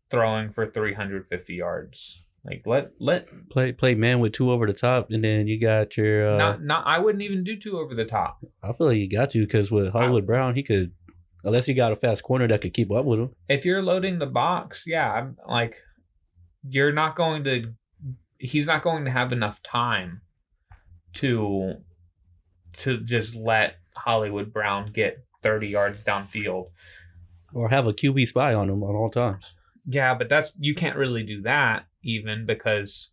Speaker 1: throwing for 350 yards. Like let
Speaker 2: play man with 2 over the top, and then you got your.
Speaker 1: Not. I wouldn't even do 2 over the top.
Speaker 2: I feel like you got to, because with Hollywood Brown, he could, unless he got a fast corner that could keep up with him.
Speaker 1: If you're loading the box, yeah, I'm like, you're not going to. He's not going to have enough time to just let Hollywood Brown get 30 yards downfield,
Speaker 2: or have a QB spy on him at all times.
Speaker 1: Yeah, but you can't really do that, even, because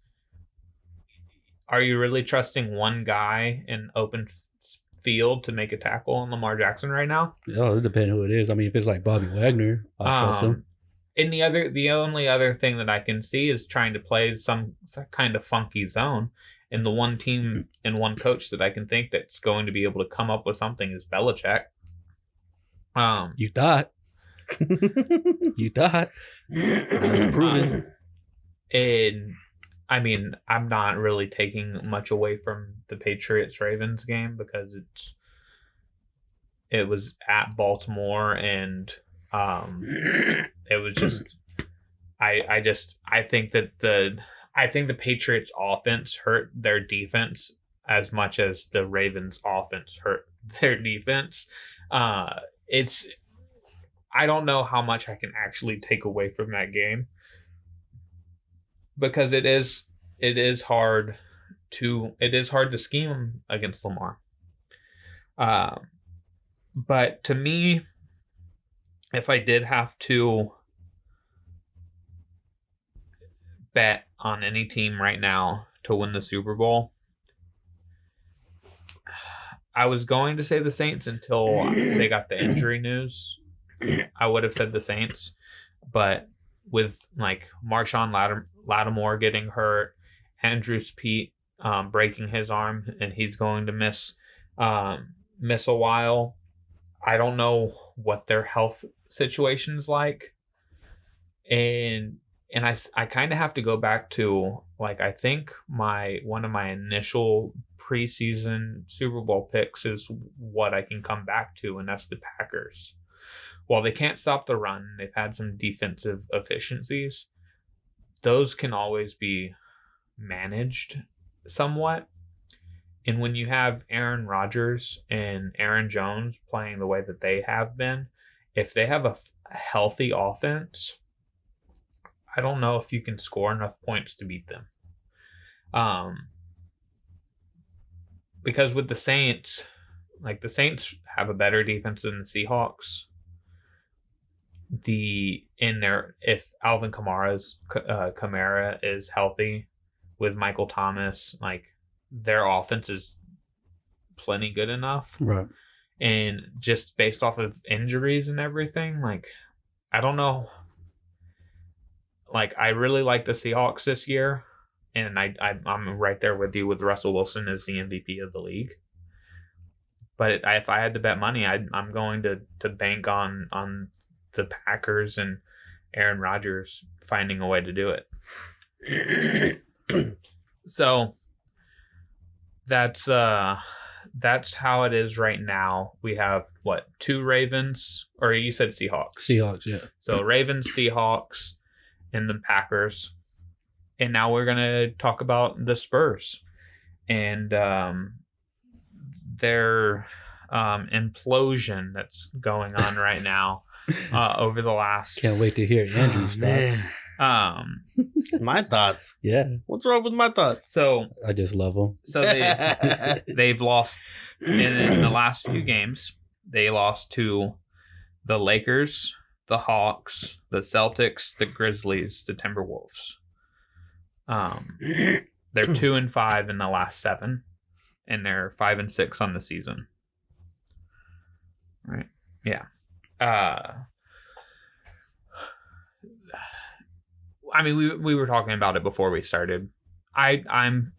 Speaker 1: are you really trusting one guy in open field to make a tackle on Lamar Jackson right now?
Speaker 2: Oh, it depends who it is. I mean, if it's like Bobby Wagner, I'll trust him.
Speaker 1: And the only other thing that I can see is trying to play some kind of funky zone. And the one team and one coach that I can think that's going to be able to come up with something is Belichick.
Speaker 2: You thought. You thought. It's proven.
Speaker 1: And I mean, I'm not really taking much away from the Patriots-Ravens game, because it was at Baltimore, and it was just I think the Patriots offense hurt their defense as much as the Ravens offense hurt their defense. I don't know how much I can actually take away from that game, because it is hard to scheme against Lamar. But to me, if I did have to bet on any team right now to win the Super Bowl, I was going to say the Saints until they got the injury news. I would have said the Saints, but with like Marshawn Lattimore getting hurt, Andrew Speed breaking his arm, and he's going to miss a while. I don't know what their health situation's like, and I kind of have to go back to, like, I think one of my initial preseason Super Bowl picks is what I can come back to, and that's the Packers. While they can't stop the run, they've had some defensive efficiencies. Those can always be managed somewhat. And when you have Aaron Rodgers and Aaron Jones playing the way that they have been, if they have a healthy offense, I don't know if you can score enough points to beat them. Because with the Saints, like, the Saints have a better defense than the Seahawks. If Alvin Kamara is healthy with Michael Thomas, like, their offense is plenty good enough.
Speaker 2: Right.
Speaker 1: And just based off of injuries and everything, like, I don't know. Like, I really like the Seahawks this year, and I'm right there with you with Russell Wilson as the MVP of the league. But if I had to bet money, I'm going to bank on the Packers and Aaron Rodgers finding a way to do it. So that's how it is right now. We have 2 Ravens, or you said Seahawks?
Speaker 2: Seahawks, yeah. So
Speaker 1: Ravens, Seahawks, and the Packers. And now we're gonna talk about the Spurs and their implosion that's going on right now. Over the last,
Speaker 2: can't wait to hear Andrew's thoughts.
Speaker 3: My thoughts.
Speaker 2: Yeah,
Speaker 3: what's wrong with my thoughts?
Speaker 1: So
Speaker 2: I just love them.
Speaker 1: So they've lost in the last few games. They lost to the Lakers, the Hawks, the Celtics, the Grizzlies, the Timberwolves. They're 2-5 in the last 7, and they're 5-6 on the season. Right? Yeah. I mean, we were talking about it before we started. I'm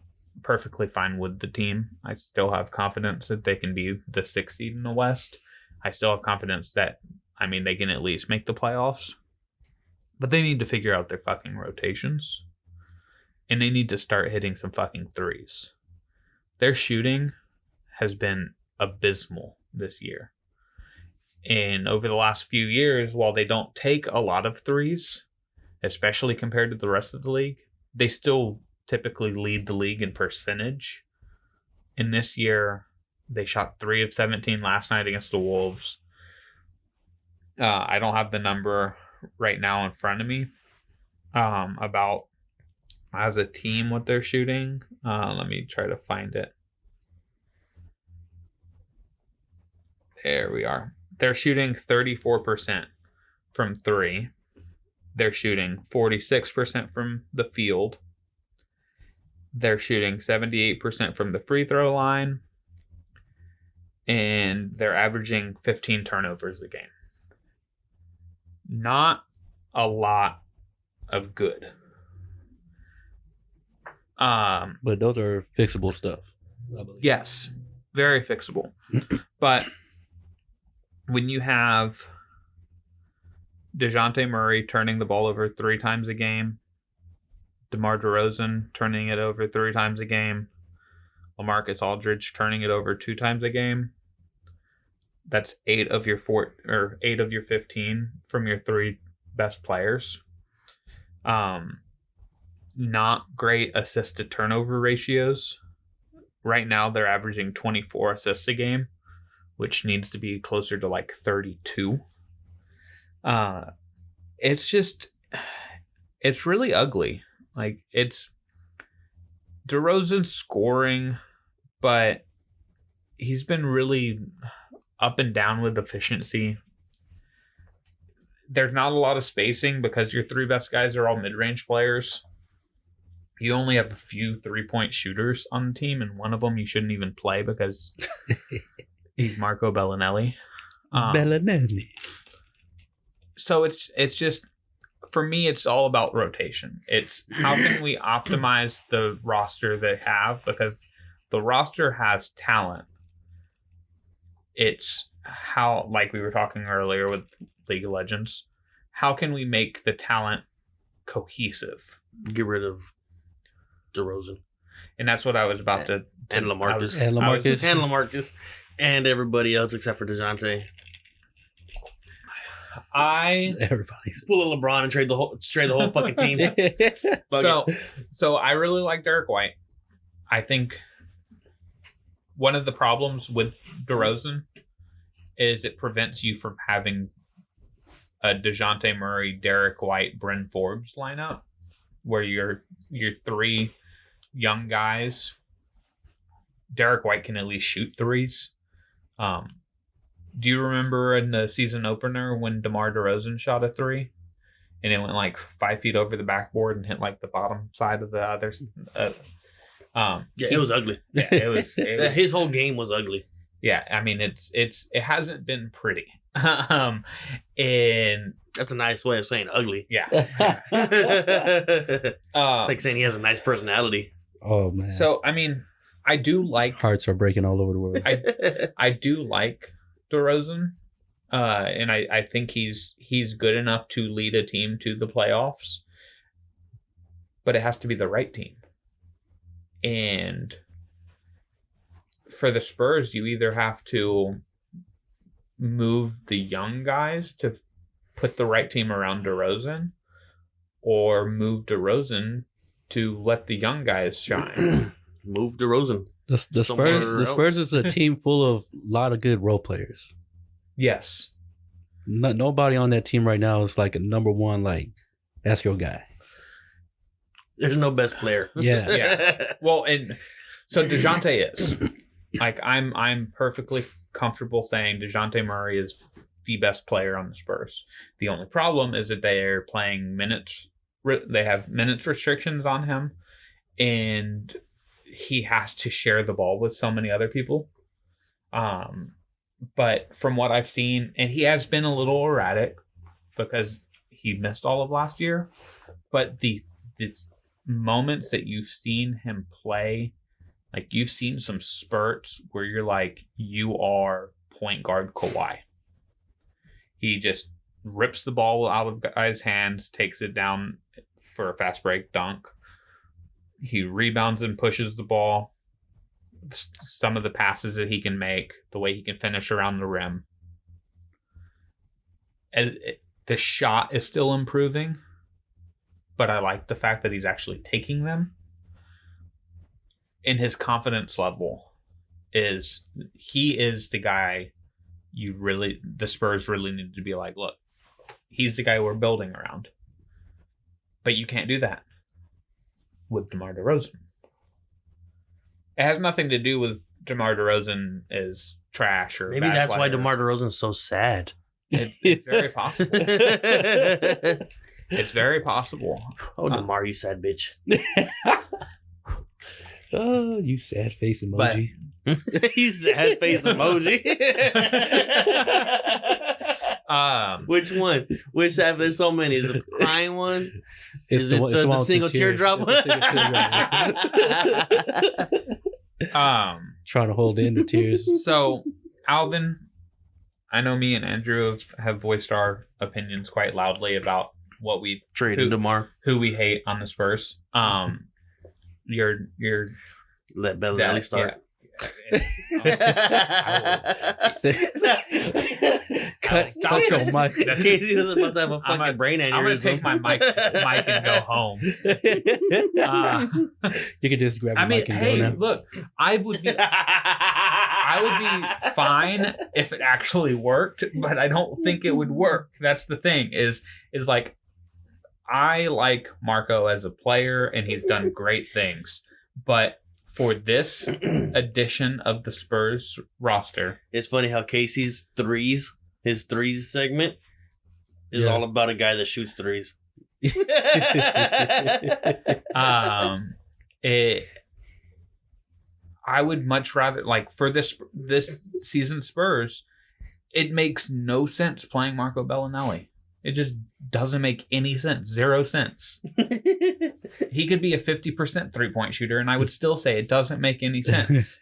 Speaker 1: perfectly fine with the team. I still have confidence that they can be the 6th seed in the West. I still have confidence that, they can at least make the playoffs. But they need to figure out their fucking rotations. And they need to start hitting some fucking threes. Their shooting has been abysmal this year. And over the last few years, while they don't take a lot of threes, especially compared to the rest of the league, they still typically lead the league in percentage. And this year, they shot 3 of 17 last night against the Wolves. I don't have the number right now in front of me about as a team what they're shooting. Let me try to find it. There we are. They're shooting 34% from 3. They're shooting 46% from the field. They're shooting 78% from the free throw line. And they're averaging 15 turnovers a game. Not a lot of good.
Speaker 2: But those are fixable stuff, I believe.
Speaker 1: Yes, very fixable. But when you have DeJounte Murray turning the ball over 3 times a game, DeMar DeRozan turning it over 3 times a game, LaMarcus Aldridge turning it over 2 times a game, that's 8 of your 15 from your 3 best players. Not great assist to turnover ratios. Right now, they're averaging 24 assists a game, which needs to be closer to like 32. It's really ugly. Like, it's DeRozan scoring, but he's been really up and down with efficiency. There's not a lot of spacing because your 3 best guys are all mid-range players. You only have a few 3-point shooters on the team, and one of them you shouldn't even play because he's Marco Bellinelli.
Speaker 2: Bellinelli.
Speaker 1: So it's just, for me, it's all about rotation. It's how can we optimize the roster they have, because the roster has talent. It's how, like we were talking earlier with League of Legends, how can we make the talent cohesive?
Speaker 3: Get rid of DeRozan.
Speaker 1: And that's what I was about to
Speaker 3: and LaMarcus.
Speaker 2: And LaMarcus.
Speaker 3: And everybody else except for DeJounte.
Speaker 2: Everybody's
Speaker 3: pull a LeBron and trade the whole fucking team.
Speaker 1: So I really like Derek White. I think one of the problems with DeRozan is it prevents you from having a DeJounte Murray, Derek White, Bryn Forbes lineup, where your 3 young guys. Derek White can at least shoot threes. Do you remember in the season opener when DeMar DeRozan shot a 3 and it went like 5 feet over the backboard and hit like the bottom side of the other?
Speaker 3: It was ugly.
Speaker 1: Yeah, it was
Speaker 3: his whole game was ugly.
Speaker 1: Yeah, I mean it hasn't been pretty. And
Speaker 3: that's a nice way of saying ugly.
Speaker 1: Yeah.
Speaker 3: It's like saying he has a nice personality.
Speaker 2: Oh man.
Speaker 1: So I mean, I do like
Speaker 2: hearts are breaking all over the world.
Speaker 1: I do like DeRozan, and I think he's good enough to lead a team to the playoffs, but it has to be the right team. And for the Spurs, you either have to move the young guys to put the right team around DeRozan, or move DeRozan to let the young guys shine.
Speaker 3: Move DeRozan.
Speaker 2: The Spurs is a team full of a lot of good role players.
Speaker 1: Yes.
Speaker 2: Nobody on that team right now is like a number one, like, that's your guy.
Speaker 3: There's no best player.
Speaker 2: Yeah.
Speaker 1: Yeah. Well, and so DeJounte is. Like, I'm perfectly comfortable saying DeJounte Murray is the best player on the Spurs. The only problem is that they are playing minutes. They have minutes restrictions on him, and he has to share the ball with so many other people. But from what I've seen, and he has been a little erratic because he missed all of last year, but the moments that you've seen him play Like, you've seen some spurts where you're like, you are point guard Kawhi. He just rips the ball out of guys' hands, takes it down for a fast break dunk. He rebounds and pushes the ball. Some of the passes that he can make, the way he can finish around the rim. And the shot is still improving, but I like the fact that he's actually taking them. And his confidence level is, he is the guy the Spurs really need to be like, look, he's the guy we're building around. But you can't do that with DeMar DeRozan. It has nothing to do with DeMar DeRozan is trash or
Speaker 3: maybe
Speaker 1: bad
Speaker 3: that's why
Speaker 1: player.
Speaker 3: DeMar DeRozan's so sad.
Speaker 1: It's very possible. It's very possible.
Speaker 3: Oh, DeMar, you sad bitch.
Speaker 2: Oh, you sad face emoji.
Speaker 3: You sad face emoji. Which one? Which have there's so many? Is it the crying one?
Speaker 2: It's
Speaker 3: Is it
Speaker 2: one- it's
Speaker 3: the
Speaker 2: one with
Speaker 3: single
Speaker 2: tears.
Speaker 3: teardrop one?
Speaker 2: It's the single teardrop. Trying to hold in the tears.
Speaker 1: So, Alvin, I know me and Andrew have voiced our opinions quite loudly about what we
Speaker 3: Trading DeMar.
Speaker 1: who we hate on the Spurs. You're
Speaker 3: Let Bellinelli start.
Speaker 2: Cut your mic.
Speaker 3: Casey was about to have a fucking brain aneurysm.
Speaker 1: I'm gonna take my mic and go home.
Speaker 2: You can just grab your mic and
Speaker 1: hey,
Speaker 2: go now.
Speaker 1: look, I would be fine if it actually worked, but I don't think it would work. That's the thing. Is like, I like Marco as a player, and he's done great things, but for this edition of the Spurs roster,
Speaker 3: It's funny how Casey's his threes segment is all about a guy that shoots threes.
Speaker 1: I would much rather, like, for this season Spurs, it makes no sense playing Marco Bellinelli. It just doesn't make any sense. 0 cents. He could be a 50% three-point shooter, and I would still say it doesn't make any sense.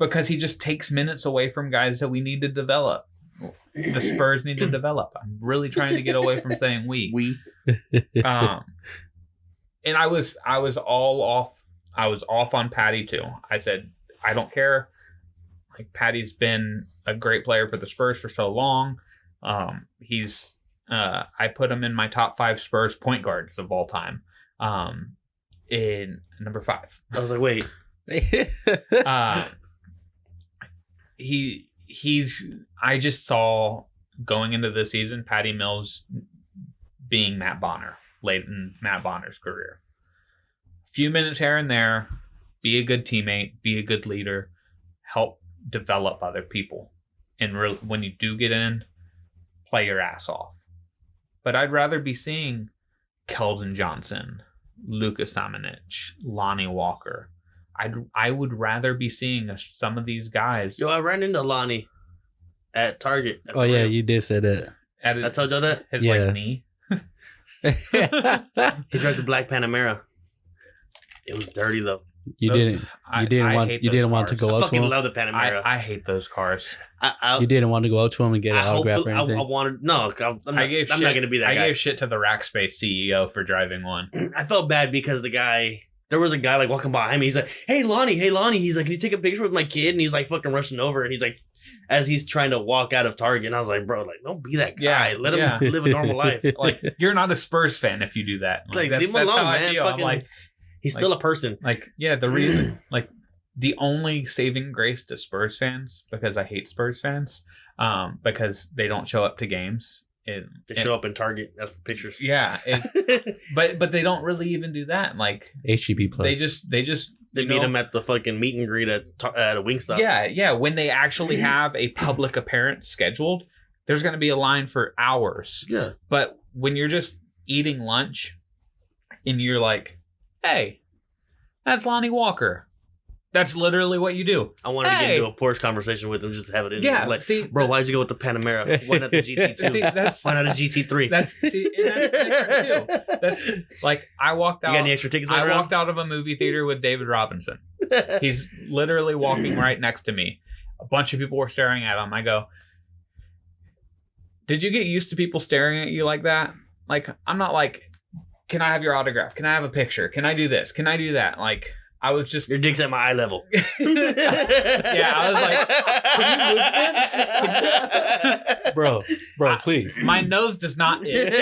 Speaker 1: Because he just takes minutes away from guys that we need to develop. The Spurs need to develop. I'm really trying to get away from saying we. And I was all off. I was off on Patty too. I said, I don't care. Like, Patty's been a great player for the Spurs for so long. He's I put him in my top 5 Spurs point guards of all time. In number 5.
Speaker 3: I was like, wait.
Speaker 1: I just saw going into the season Patty Mills being Matt Bonner late in Matt Bonner's career. A few minutes here and there, be a good teammate, be a good leader, help develop other people. And when you do get in, play your ass off. But I'd rather be seeing Keldon Johnson, Luka Samanic, Lonnie Walker. I would rather be seeing some of these guys.
Speaker 3: Yo, I ran into Lonnie at Target.
Speaker 2: Oh, yeah, you did say that.
Speaker 3: I told y'all that?
Speaker 1: His
Speaker 2: Yeah.
Speaker 1: like knee.
Speaker 3: He drives the black Panamera. It was dirty though.
Speaker 2: You didn't want to
Speaker 3: I
Speaker 2: go up to
Speaker 3: fucking
Speaker 2: him.
Speaker 3: love the Panamera.
Speaker 1: I hate those cars.
Speaker 2: You didn't want to go up to him and get an
Speaker 3: I
Speaker 2: autograph or
Speaker 3: I
Speaker 2: anything.
Speaker 3: wanted no. I'm not
Speaker 1: I'm
Speaker 3: going to be that
Speaker 1: I
Speaker 3: guy.
Speaker 1: gave shit to the Rackspace CEO for driving one.
Speaker 3: I felt bad because there was a guy like walking behind me. He's like, hey Lonnie. He's like, can you take a picture with my kid? And he's like fucking rushing over. And he's like, as he's trying to walk out of Target. And I was like, bro, like, don't be that guy. Let him live a normal life.
Speaker 1: Like, you're not a Spurs fan if you do that.
Speaker 3: Like, leave him alone,
Speaker 1: how I
Speaker 3: man.
Speaker 1: feel.
Speaker 3: Fucking,
Speaker 1: I'm like,
Speaker 3: he's still a person.
Speaker 1: Like, yeah, the reason, like, the only saving grace to Spurs fans, because I hate Spurs fans, because they don't show up to games.
Speaker 3: They show up in Target. That's for pictures.
Speaker 1: Yeah, but they don't really even do that. Like,
Speaker 2: HGB Plus.
Speaker 1: They just
Speaker 3: They meet him at the fucking meet and greet at a Wingstop.
Speaker 1: Yeah. When they actually have a public appearance scheduled, there's going to be a line for hours.
Speaker 3: Yeah.
Speaker 1: But when you're just eating lunch and you're like, hey, that's Lonnie Walker. That's literally what you do.
Speaker 3: I wanted to get into a Porsche conversation with him just to have it in.
Speaker 1: Yeah,
Speaker 3: like,
Speaker 1: see,
Speaker 3: bro, why'd you go with the Panamera? Why not the GT2?
Speaker 1: See,
Speaker 3: Why not a GT3?
Speaker 1: That's different too. That's like I walked out.
Speaker 3: You got any extra tickets?
Speaker 1: I walked out of a movie theater with David Robinson. He's literally walking right next to me. A bunch of people were staring at him. I go, did you get used to people staring at you like that? Like, I'm not like, can I have your autograph? Can I have a picture? Can I do this? Can I do that? Like, I was just...
Speaker 3: Your dick's at my eye level.
Speaker 1: Yeah, I was like, can you move this?
Speaker 2: Bro, please.
Speaker 1: My nose does not itch.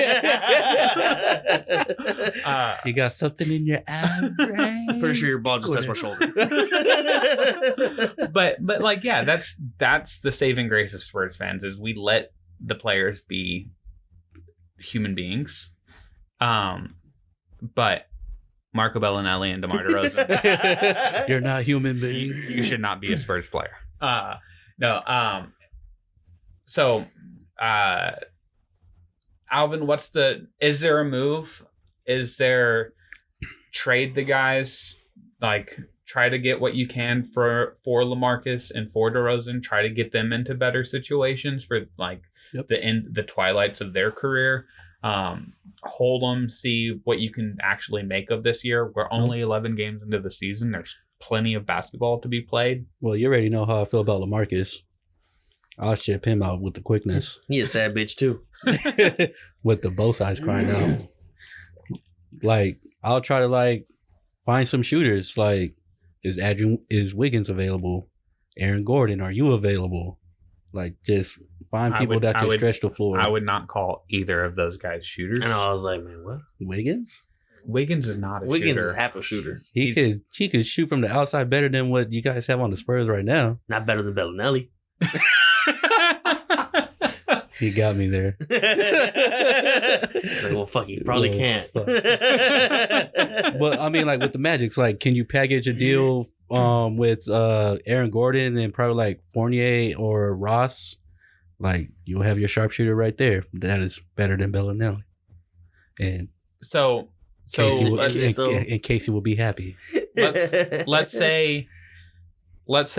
Speaker 2: You got something in your eye, right?
Speaker 3: I'm pretty sure your ball just touched my shoulder.
Speaker 1: But like, yeah, that's the saving grace of Spurs fans is we let the players be human beings. But Marco Bellinelli and DeMar DeRozan,
Speaker 2: you're not human beings.
Speaker 1: You should not be a Spurs player. No. So, Alvin, is there a move? Is there trade the guys, like try to get what you can for LaMarcus and for DeRozan, try to get them into better situations for like the twilights of their career. Hold them, see what you can actually make of this year. We're only 11 games into the season. There's plenty of basketball to be played.
Speaker 2: Well, you already know how I feel about LaMarcus. I'll ship him out with the quickness.
Speaker 3: He a sad bitch too.
Speaker 2: With the both sides crying out. Like, I'll try to like find some shooters. Like, is Wiggins available? Aaron Gordon, are you available? Like, just find people that can stretch the floor.
Speaker 1: I would not call either of those guys shooters.
Speaker 3: And I was like, man, what?
Speaker 2: Wiggins?
Speaker 1: Wiggins is not a shooter.
Speaker 3: Wiggins is half a shooter.
Speaker 2: He could shoot from the outside better than what you guys have on the Spurs right now.
Speaker 3: Not better than Bellinelli.
Speaker 2: He got me there.
Speaker 3: Like, well, fuck, he probably can't.
Speaker 2: But I mean, like with the Magics, like, can you package a deal with Aaron Gordon and probably like Fournier or Ross? Like, you'll have your sharpshooter right there. That is better than Bellinelli. And
Speaker 1: so
Speaker 2: Casey will be happy.
Speaker 1: Let's say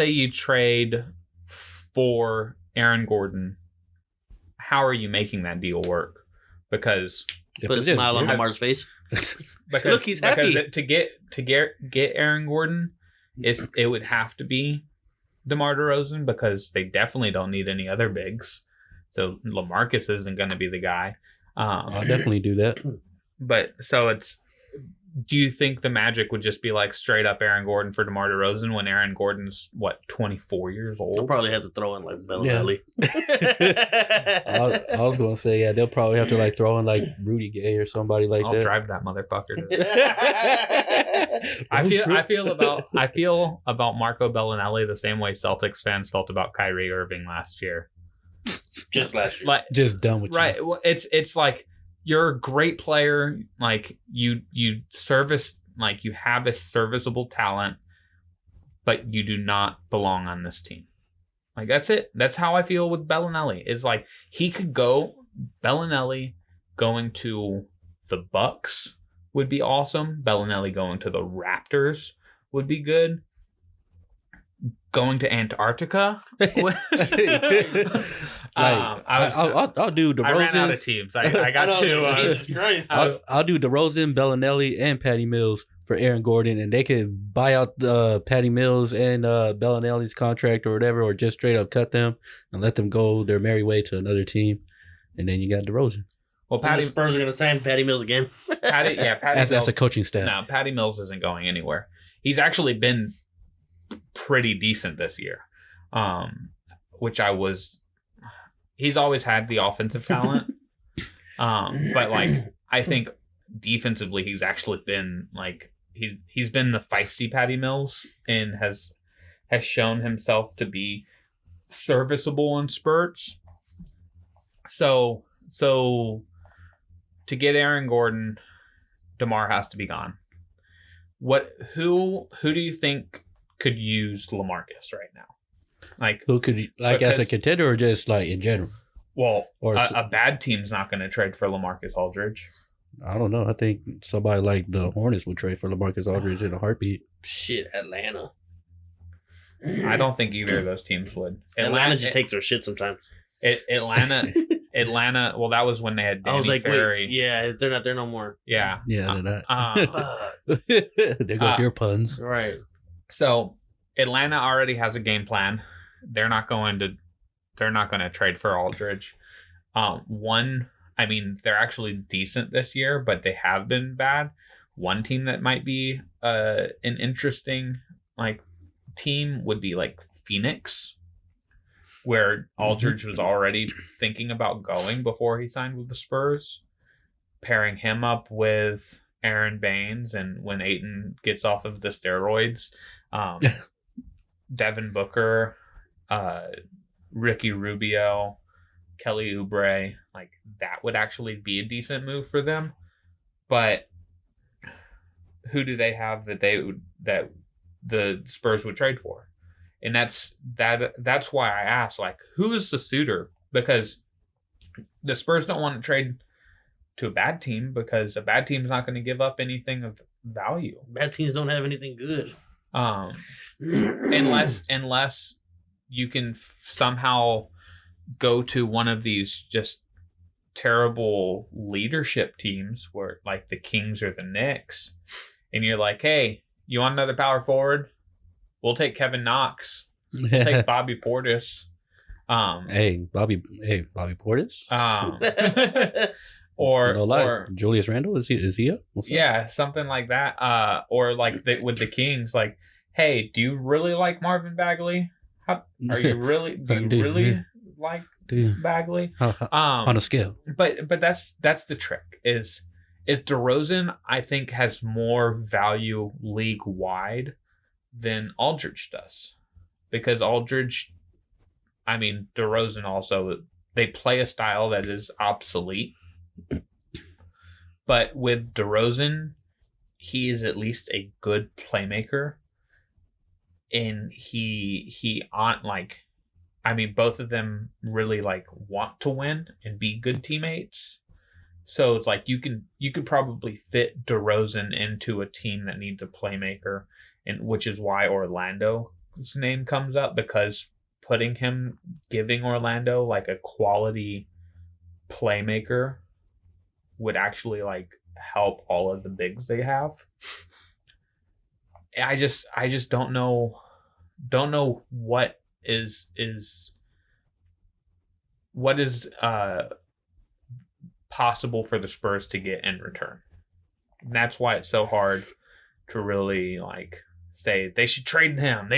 Speaker 1: you trade for Aaron Gordon. How are you making that deal work? Because
Speaker 3: put a smile on Lamar's face.
Speaker 1: Because,
Speaker 3: look, he's happy.
Speaker 1: Because to get Aaron Gordon, it would have to be DeMar DeRozan because they definitely don't need any other bigs. So LaMarcus isn't going to be the guy.
Speaker 2: I'll definitely do that.
Speaker 1: But so do you think the Magic would just be like straight up Aaron Gordon for DeMar DeRozan when Aaron Gordon's 24 years old?
Speaker 3: They'll probably have to throw in like Bellinelli.
Speaker 2: Yeah. I was gonna say, yeah, they'll probably have to like throw in like Rudy Gay or somebody like
Speaker 1: I'll
Speaker 2: that.
Speaker 1: drive that motherfucker to I feel about Marco Bellinelli the same way Celtics fans felt about Kyrie Irving last year.
Speaker 3: Just last year.
Speaker 1: Like,
Speaker 2: just done with
Speaker 1: right. Well, it's like you're a great player, like you service, like you have a serviceable talent, but you do not belong on this team. Like that's it. That's how I feel with Bellinelli. Is like he could go Bellinelli going to the Bucks would be awesome. Bellinelli going to the Raptors would be good. Going to Antarctica.
Speaker 2: I'll do DeRozan.
Speaker 1: I ran out of teams. I got two.
Speaker 3: Jesus Christ.
Speaker 2: I'll do DeRozan, Bellinelli, and Patty Mills for Aaron Gordon, and they could buy out Patty Mills and Bellinelli's contract or whatever, or just straight up cut them and let them go their merry way to another team, and then you got DeRozan.
Speaker 3: Well, the Spurs are going to sign Patty Mills again.
Speaker 1: Patty
Speaker 2: Mills. That's a coaching staff.
Speaker 1: No, Patty Mills isn't going anywhere. He's actually been pretty decent this year, which he's always had the offensive talent, but like I think defensively he's actually been like he's been the feisty Patty Mills and has shown himself to be serviceable in spurts. So to get Aaron Gordon, DeMar has to be gone. Who do you think could use LaMarcus right now? Like
Speaker 2: who could as a contender or just like in general?
Speaker 1: Well, or a bad team's not going to trade for LaMarcus Aldridge.
Speaker 2: I don't know. I think somebody like the Hornets would trade for LaMarcus Aldridge in a heartbeat.
Speaker 3: Shit, Atlanta.
Speaker 1: I don't think either of those teams would.
Speaker 3: Atlanta just takes their shit sometimes.
Speaker 1: Atlanta. Well, that was when they had Danny
Speaker 3: I was like,
Speaker 1: Ferry.
Speaker 3: wait, yeah, they're not there no more.
Speaker 1: Yeah,
Speaker 2: Yeah, they're
Speaker 1: not.
Speaker 2: there goes your puns.
Speaker 3: Right.
Speaker 1: So Atlanta already has a game plan. They're not going to trade for Aldridge. They're actually decent this year, but they have been bad. One team that might be an interesting team would be Phoenix, where Aldridge was already thinking about going before he signed with the Spurs, pairing him up with Aaron Baines, and when Ayton gets off of the steroids, Devin Booker, Ricky Rubio, Kelly Oubre, that would actually be a decent move for them. But who do they have that the Spurs would trade for? And that's why I asked, who is the suitor? Because the Spurs don't want to trade to a bad team, because a bad team's not going to give up anything of value.
Speaker 3: Bad teams don't have anything good.
Speaker 1: Unless you can somehow go to one of these just terrible leadership teams where the Kings or the Knicks, and you're like, hey, you want another power forward? We'll take Kevin Knox. We'll take Bobby Portis.
Speaker 2: Bobby Portis.
Speaker 1: Or
Speaker 2: Julius Randle, is he up?
Speaker 1: Yeah, something like that. Or with the Kings, hey, do you really like Marvin Bagley? Do you really like Bagley?
Speaker 2: On a scale.
Speaker 1: But that's the trick. Is DeRozan, I think, has more value league wide than Aldridge does, because Aldridge, DeRozan also, they play a style that is obsolete. But with DeRozan, he is at least a good playmaker, and he both of them really want to win and be good teammates. So it's you could probably fit DeRozan into a team that needs a playmaker, and which is why Orlando's name comes up, because giving Orlando a quality playmaker would actually help all of the bigs they have. I just don't know what is possible for the Spurs to get in return. And that's why it's so hard to really say they should trade him.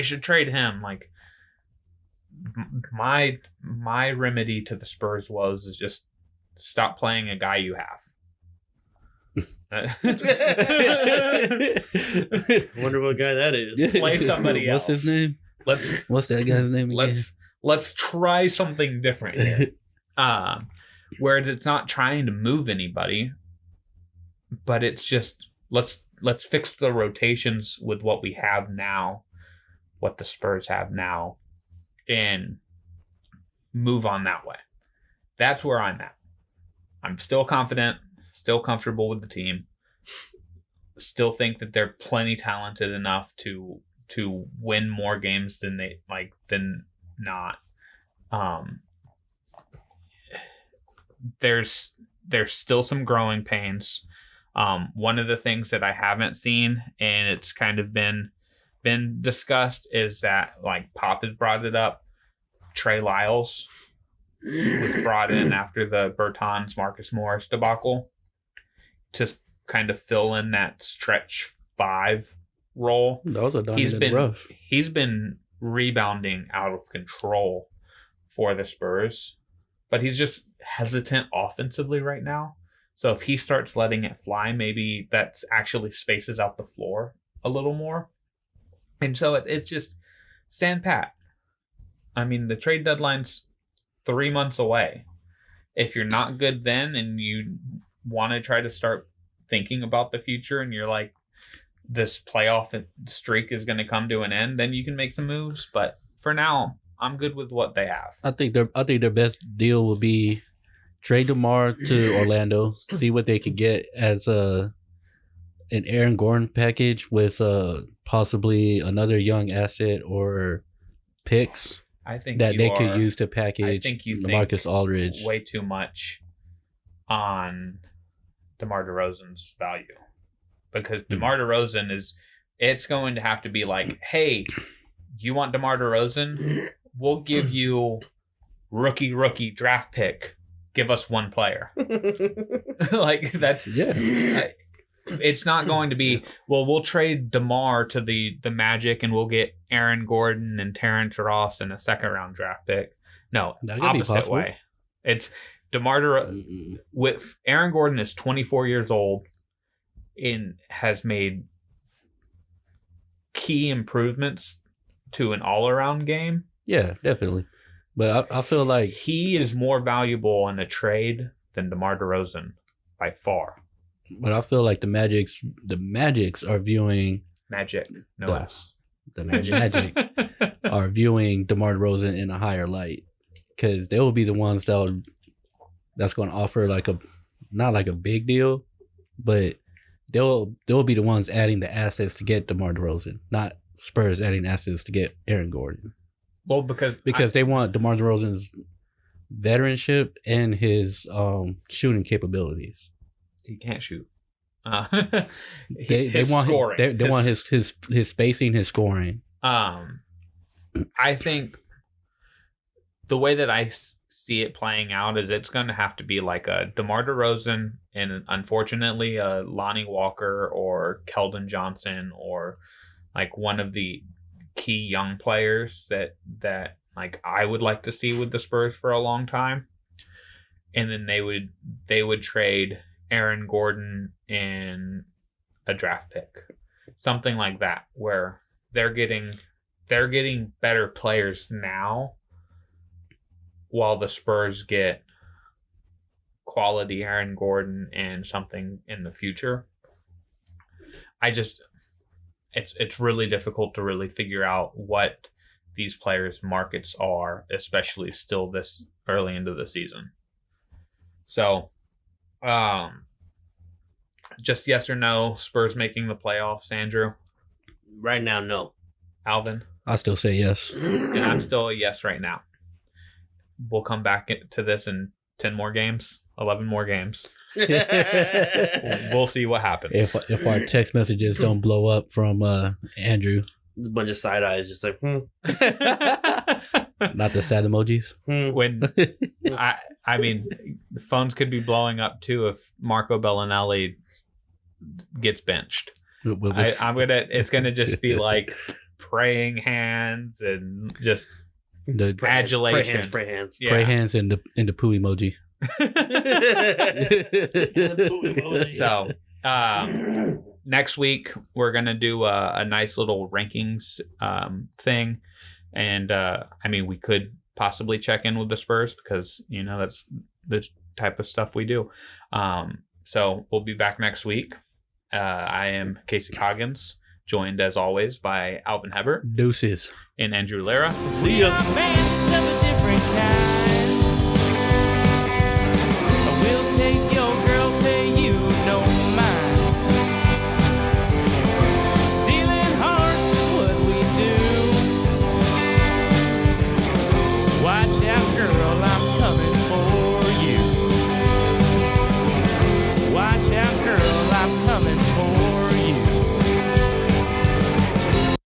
Speaker 1: My remedy to the Spurs is just stop playing a guy you have.
Speaker 3: Wonder what guy that is.
Speaker 1: Play somebody else.
Speaker 2: What's his name? What's that guy's name again?
Speaker 1: Let's try something different here. Whereas it's not trying to move anybody, but it's just let's fix the rotations with what we have now, what the Spurs have now, and move on that way. That's where I'm at. I'm still confident, still comfortable with the team, still think that they're plenty talented enough to win more games than not. There's still some growing pains. One of the things that I haven't seen, and it's kind of been discussed, is that Pop has brought it up. Trey Lyles was brought in after the Bertans Marcus Morris debacle to kind of fill in that stretch 5 role.
Speaker 2: Those are rough.
Speaker 1: He's been rebounding out of control for the Spurs, but he's just hesitant offensively right now. So if he starts letting it fly, maybe that actually spaces out the floor a little more. And so it's just stand pat. The trade deadline's 3 months away. If you're not good then, and you want to try to start thinking about the future, and you're like, this playoff streak is going to come to an end, then you can make some moves. But for now, I'm good with what they have.
Speaker 2: I think their best deal will be trade DeMar to Orlando, see what they could get as an Aaron Gordon package with possibly another young asset, or picks
Speaker 1: I think
Speaker 2: that
Speaker 1: you
Speaker 2: they
Speaker 1: are,
Speaker 2: could use to package
Speaker 1: I think you
Speaker 2: LaMarcus
Speaker 1: think
Speaker 2: Aldridge.
Speaker 1: way too much on DeMar DeRozan's value, because DeMar DeRozan it's going to have to be like, hey, you want DeMar DeRozan? We'll give you rookie draft pick. Give us one player. Like that's it's not going to be, well, we'll trade DeMar to the Magic and we'll get Aaron Gordon and Terrence Ross and a second-round draft pick. No, opposite way. It's DeMar with Aaron Gordon is 24 years old and has made key improvements to an all-around game.
Speaker 2: Yeah, definitely. But I feel like
Speaker 1: he is more valuable in a trade than DeMar DeRozan by far.
Speaker 2: But I feel like the Magics are viewing
Speaker 1: Magic, no less.
Speaker 2: The Magic are viewing DeMar DeRozan in a higher light, because they will be the ones that's going to offer not like a big deal, but they'll be the ones adding the assets to get DeMar DeRozan, not Spurs adding assets to get Aaron Gordon.
Speaker 1: Well, because
Speaker 2: they want DeMar DeRozan's veteranship and his shooting capabilities.
Speaker 1: He can't shoot.
Speaker 2: They want
Speaker 1: scoring.
Speaker 2: They want his spacing, his scoring.
Speaker 1: I think the way that I see it playing out is it's going to have to be like a DeMar DeRozan and unfortunately a Lonnie Walker or Keldon Johnson or like one of the key young players that like I would like to see with the Spurs for a long time, and then they would trade Aaron Gordon in a draft pick, something like that, where they're getting better players now, while the Spurs get quality Aaron Gordon and something in the future. It's really difficult to really figure out what these players' markets are, especially still this early into the season. So, just yes or no, Spurs making the playoffs, Andrew?
Speaker 3: Right now, no.
Speaker 1: Alvin?
Speaker 2: I still say yes.
Speaker 1: And I'm still a yes right now. We'll come back to this in 10 more games, 11 more games. We'll see what happens.
Speaker 2: If our text messages don't blow up from Andrew.
Speaker 3: A bunch of side eyes, just like,
Speaker 2: Not the sad emojis.
Speaker 1: When I mean, the phones could be blowing up too if Marco Bellinelli gets benched. It's gonna just be like praying hands and just
Speaker 2: the
Speaker 1: adulation.
Speaker 3: Pray hands.
Speaker 2: Yeah. Pray hands and the poo emoji.
Speaker 1: So next week we're gonna do a nice little rankings thing, and I mean we could possibly check in with the Spurs because that's the type of stuff we do. So we'll be back next week. I am Casey Coggins, joined as always by Alvin Hebert,
Speaker 2: Deuces,
Speaker 1: and Andrew Lara.
Speaker 3: See ya.